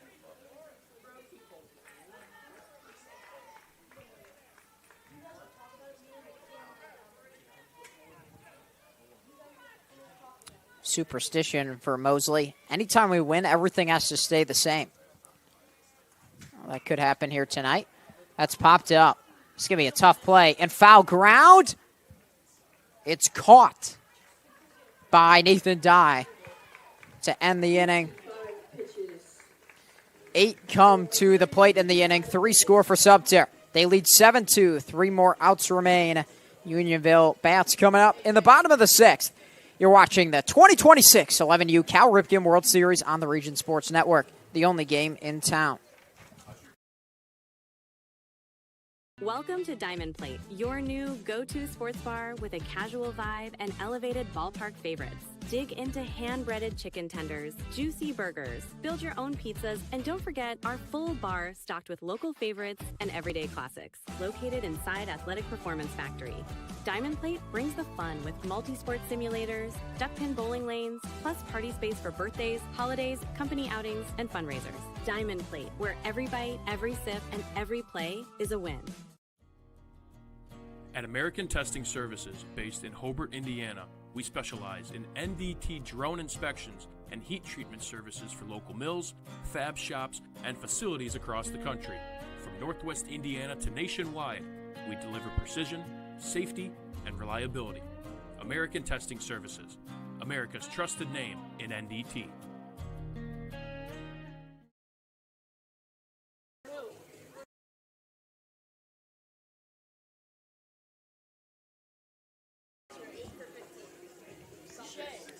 Superstition for Mosley. Anytime we win, everything has to stay the same. Well, that could happen here tonight. That's popped up. It's going to be a tough play. And foul ground. It's caught by Nathan Dye to end the inning. 8 come to the plate in the inning. 3 score for Sumter. They lead 7-2. 3 more outs remain. Unionville bats coming up in the bottom of the 6th. You're watching the 2026 11U Cal Ripken World Series on the Region Sports Network, the only game in town. Welcome to Diamond Plate, your new go-to sports bar with a casual vibe and elevated ballpark favorites. Dig into hand-breaded chicken tenders, juicy burgers, build your own pizzas, and don't forget our full bar stocked with local favorites and everyday classics. Located inside Athletic Performance Factory. Diamond Plate brings the fun with multi-sport simulators, duck-pin bowling lanes, plus party space for birthdays, holidays, company outings, and fundraisers. Diamond Plate, where every bite, every sip, and every play is a win. At American Testing Services, based in Hobart, Indiana, we specialize in NDT drone inspections and heat treatment services for local mills, fab shops, and facilities across the country. From Northwest Indiana to nationwide, we deliver precision, safety, and reliability. American Testing Services, America's trusted name in NDT.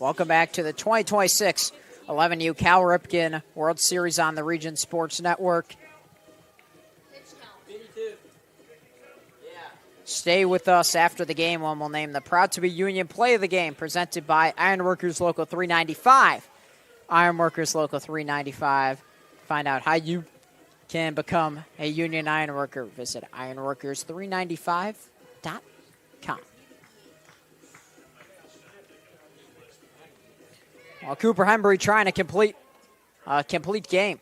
Welcome back to the 2026 11U Cal Ripken World Series on the Region Sports Network. Stay with us after the game when we'll name the Proud to be Union Play of the Game, presented by Ironworkers Local 395. Ironworkers Local 395. Find out how you can become a Union Ironworker. Visit ironworkers395.com. Well, Cooper Hembry trying to complete game.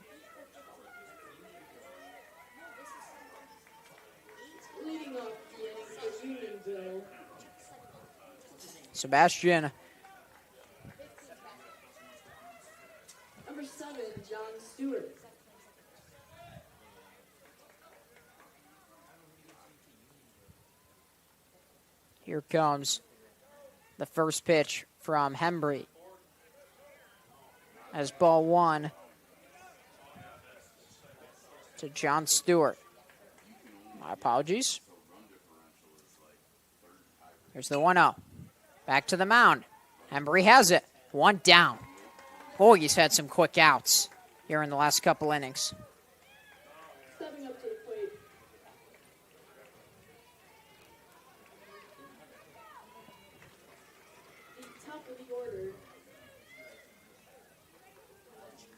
Leading off the inning for Unionville. Sebastian. Number 7, John Stewart. Here comes the first pitch from Hembry. As ball 1 to John Stewart. My apologies. Here's the 1-0. Back to the mound. Hembry has it. 1 down. Boy, he's had some quick outs here in the last couple innings. Stepping up to the plate. The top of the order.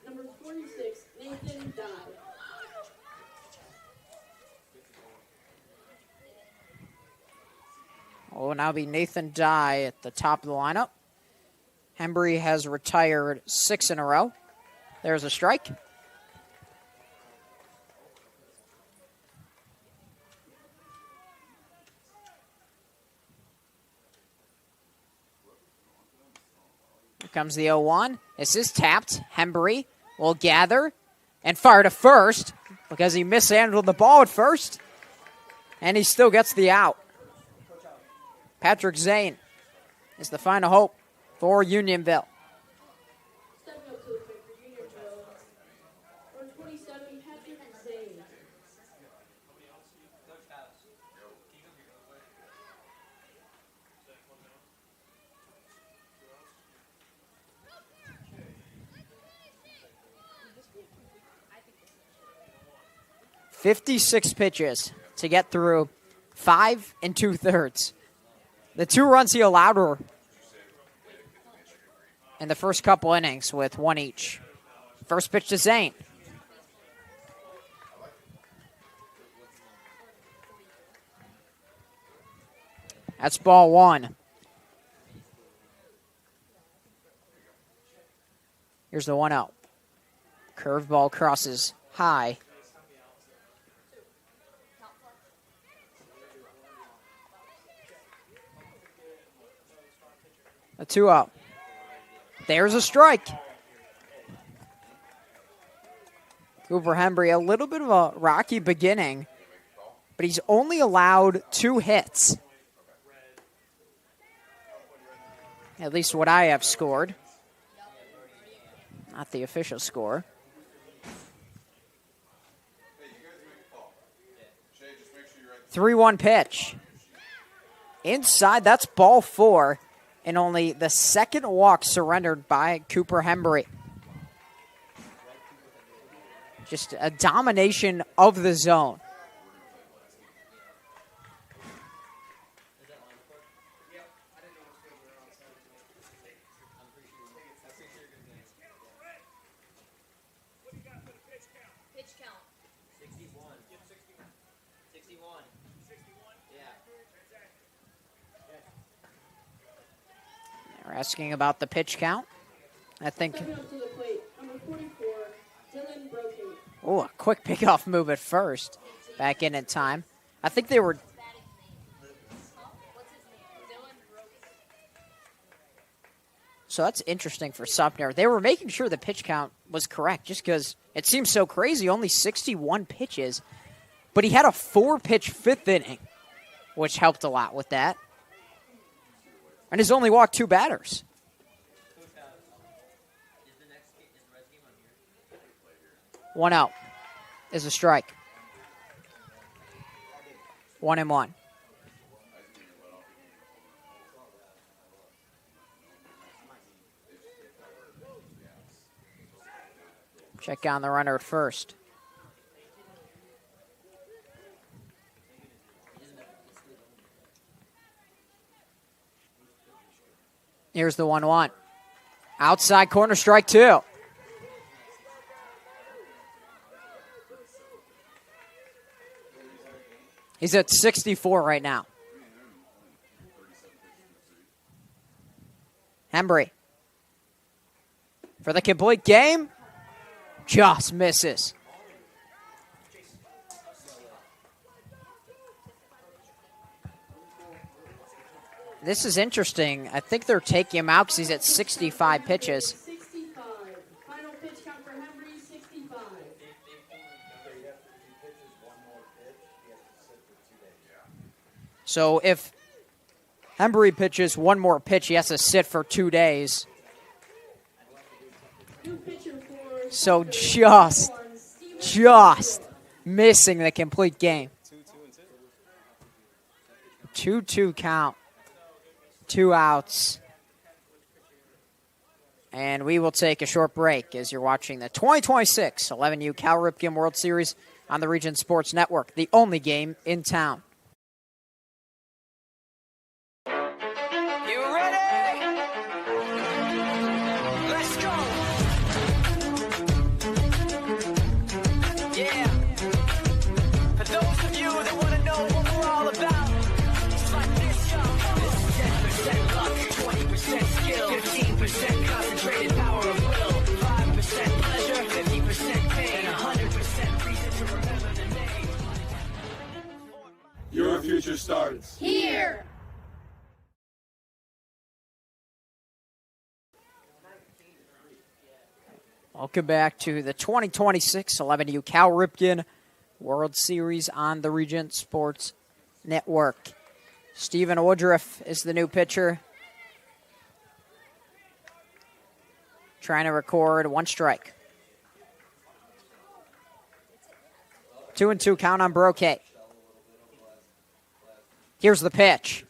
Number 46, Nathan Dye. Will now be Nathan Dye at the top of the lineup. Hembry has retired 6 in a row. There's a strike. Here comes the 0-1. This is tapped. Hembry will gather and fire to first because he mishandled the ball at first. And he still gets the out. Patrick Zane is the final hope for Unionville. Stepping up to the plate for Unionville. Number 27, Patrick Zane. .56 pitches to get through 5 2/3. The 2 runs he allowed were in the first couple innings with 1 each. First pitch to Zane. That's ball one. Here's the 1-0. Curveball crosses high. A 2-0. There's a strike. Cooper Hembry, a little bit of a rocky beginning, but he's only allowed 2 hits. At least what I have scored. Not the official score. Hey, 3-1 pitch. Inside, that's ball 4, and only the second walk surrendered by Cooper Hembry. Just a domination of the zone. They're asking about the pitch count. I think. Stepping up to the plate, number 44, Dylan Brocate. Oh, a quick pickoff move at first. Back in time. I think they were. So that's interesting for Sumter. They were making sure the pitch count was correct just because it seems so crazy. Only 61 pitches. But he had a 4-pitch 5th inning, which helped a lot with that. And has only walked 2 batters. One out is a strike. 1-1. Check on the runner at first. Here's the 1-1. Outside corner, strike 2. He's at 64 right now. Hembry. For the complete game, just misses. This is interesting. I think they're taking him out because he's at 65 pitches. 65. Final pitch count for Hembry, 65. So if Hembry pitches one more pitch, he has to sit for 2 days. So just missing the complete game. 2-2 count. 2 outs. And we will take a short break as you're watching the 2026 11U Cal Ripken World Series on the Region Sports Network, the only game in town. You ready? Let's go. Yeah. For those of you that want to know what we're all about, it's like this, yo. This is 10% luck, 20% skill, 15% concentrated power of will, 5% pleasure, 50% pain, and 100% reason to remember the name. Your future starts here. Welcome back to the 2026 11U Cal Ripken World Series on the Regent Sports Network. Stephen Woodruff is the new pitcher. Trying to record 1 strike. 2-2 count on Brocate. Here's the pitch.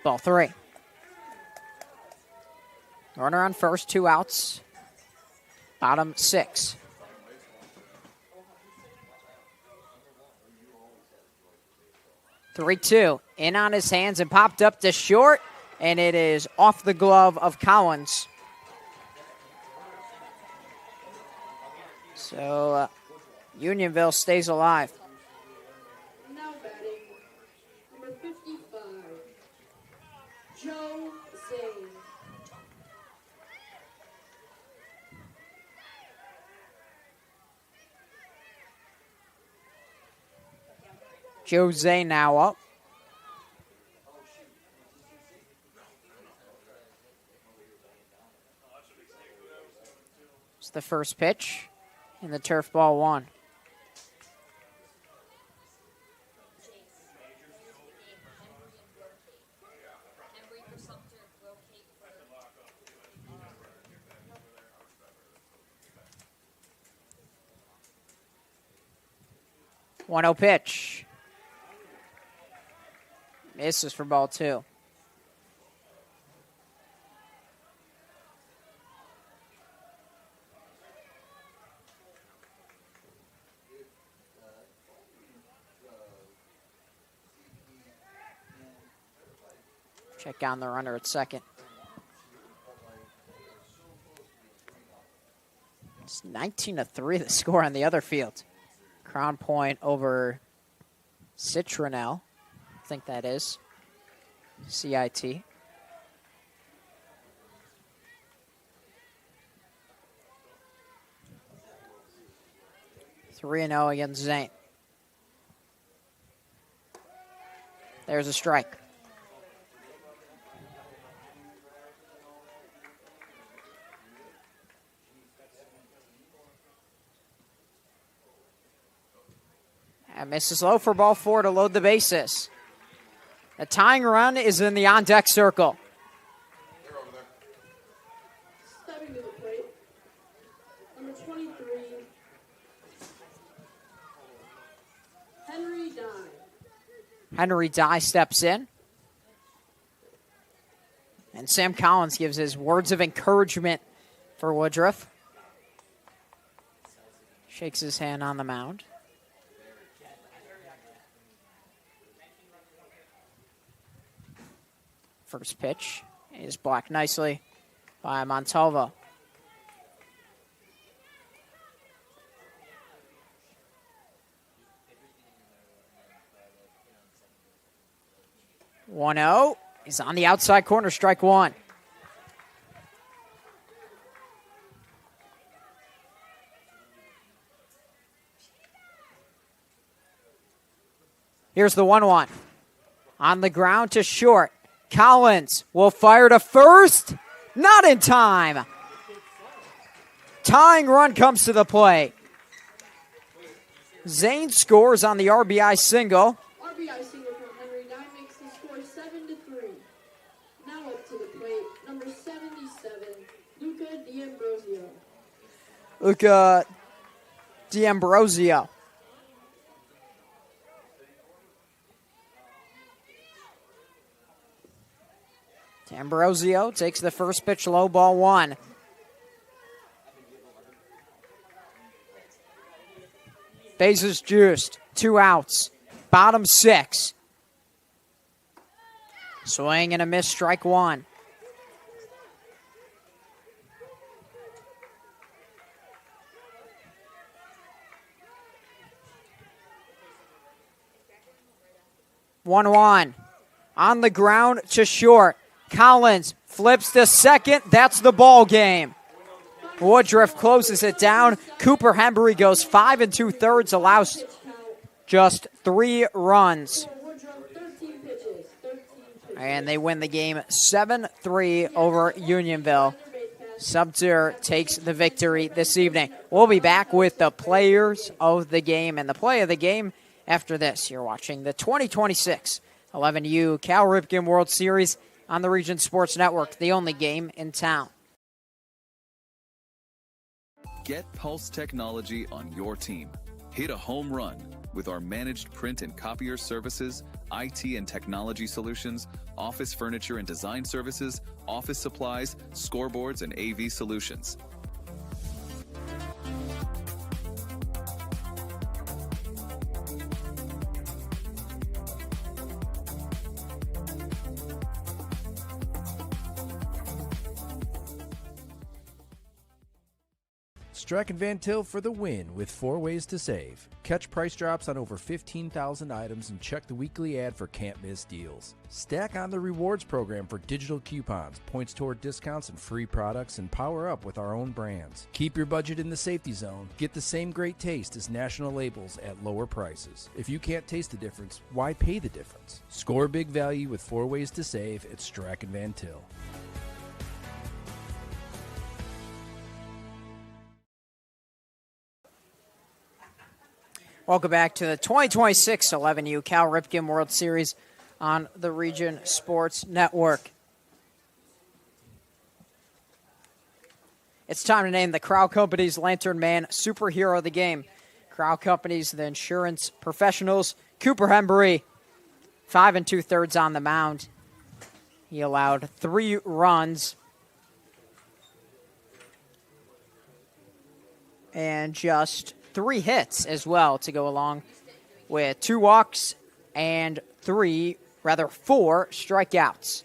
Ball 3. Runner on first, 2 outs. Bottom 6. (3-2) in on his hands and popped up to short, and it is off the glove of Collins. So Unionville stays alive. Now batting, number 55, Jose now up. It's the first pitch in the turf ball 1. One 0 pitch. Misses for ball 2. Check on the runner at second. It's 19-3 the score on the other field. Crown Point over Citronelle. I think that is. CIT. Three and 0 against Zane. There's a strike. And misses low for ball 4 to load the bases. The tying run is in the on-deck circle. Stepping to the plate, number 23, Henry Dye. Henry Dye steps in. And Sam Collins gives his words of encouragement for Woodruff. Shakes his hand on the mound. First pitch is blocked nicely by Montalvo. One 0 is on the outside corner, strike 1. Here's the 1-1. On the ground to short. Collins will fire to first. Not in time. Tying run comes to the plate. Zane scores on the RBI single. RBI single from Henry Dye makes the score 7-3. Now up to the plate, number 77, Luca D'Ambrosio. Luca D'Ambrosio. D'Ambrosio takes the first pitch, low, ball 1. Bases juiced, 2 outs, bottom 6. Swing and a miss, strike 1. One on the ground to short. Collins flips to second. That's the ball game. Woodruff closes it down. Cooper Hembury goes 5 2/3, allows just 3 runs. And they win the game 7-3 over Unionville. Sumter takes the victory this evening. We'll be back with the players of the game and the play of the game after this. You're watching the 2026 11U Cal Ripken World Series on the Region Sports Network, the only game in town. Get Pulse technology on your team. Hit a home run with our managed print and copier services, IT and technology solutions, office furniture and design services, office supplies, scoreboards, and AV solutions. Strack and Van Til for the win with 4 ways to save. Catch price drops on over 15,000 items and check the weekly ad for can't miss deals. Stack on the rewards program for digital coupons, points toward discounts and free products, and power up with our own brands. Keep your budget in the safety zone. Get the same great taste as national labels at lower prices. If you can't taste the difference, why pay the difference? Score big value with 4 ways to save at Strack and Van Til. Welcome back to the 2026 11U Cal Ripken World Series on the Region Sports Network. It's time to name the Crow Company's Lantern Man superhero of the game. Crow Company's the insurance professionals. Cooper Hembury, 5 2/3 on the mound. He allowed 3 runs and just 3 hits as well to go along with 2 walks and 4 strikeouts.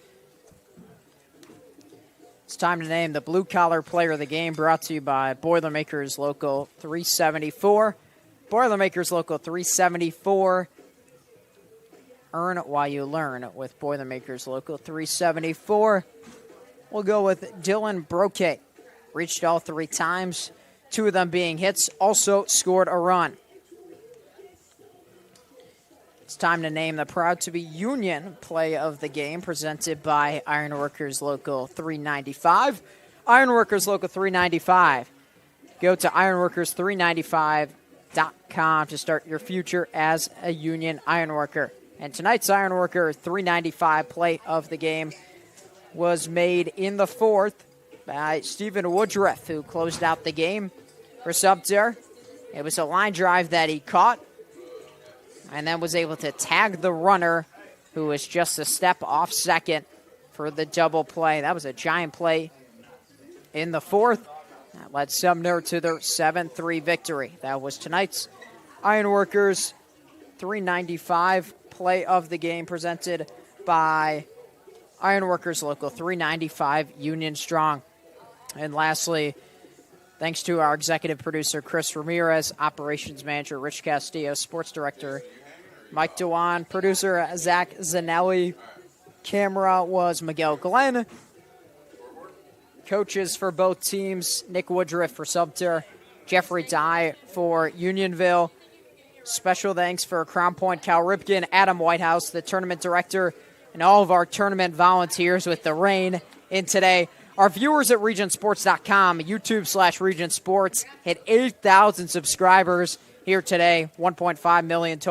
It's time to name the blue-collar player of the game, brought to you by Boilermakers Local 374. Boilermakers Local 374. Earn while you learn with Boilermakers Local 374. We'll go with Dylan Brocate. Reached all 3 times. 2 of them being hits, also scored a run. It's time to name the proud-to-be Union play of the game, presented by Ironworkers Local 395. Ironworkers Local 395. Go to ironworkers395.com to start your future as a Union Ironworker. And tonight's Ironworker 395 play of the game was made in the 4th by Stephen Woodruff, who closed out the game for Sumter. It was a line drive that he caught and then was able to tag the runner, who was just a step off second, for the double play. That was a giant play in the 4th. That led Sumter to their 7-3 victory. That was tonight's Ironworkers 395 play of the game, presented by Ironworkers Local 395 Union Strong. And lastly, thanks to our executive producer, Chris Ramirez, operations manager, Rich Castillo, sports director, Mike Dewan, producer, Zach Zanelli. Camera was Miguel Glenn. Coaches for both teams, Nick Woodruff for Sumter, Jeffrey Dye for Unionville. Special thanks for Crown Point Cal Ripken, Adam Whitehouse, the tournament director, and all of our tournament volunteers with the rain in today. Our viewers at regionsports.com, YouTube/Region Sports, hit 8,000 subscribers here today, 1.5 million total.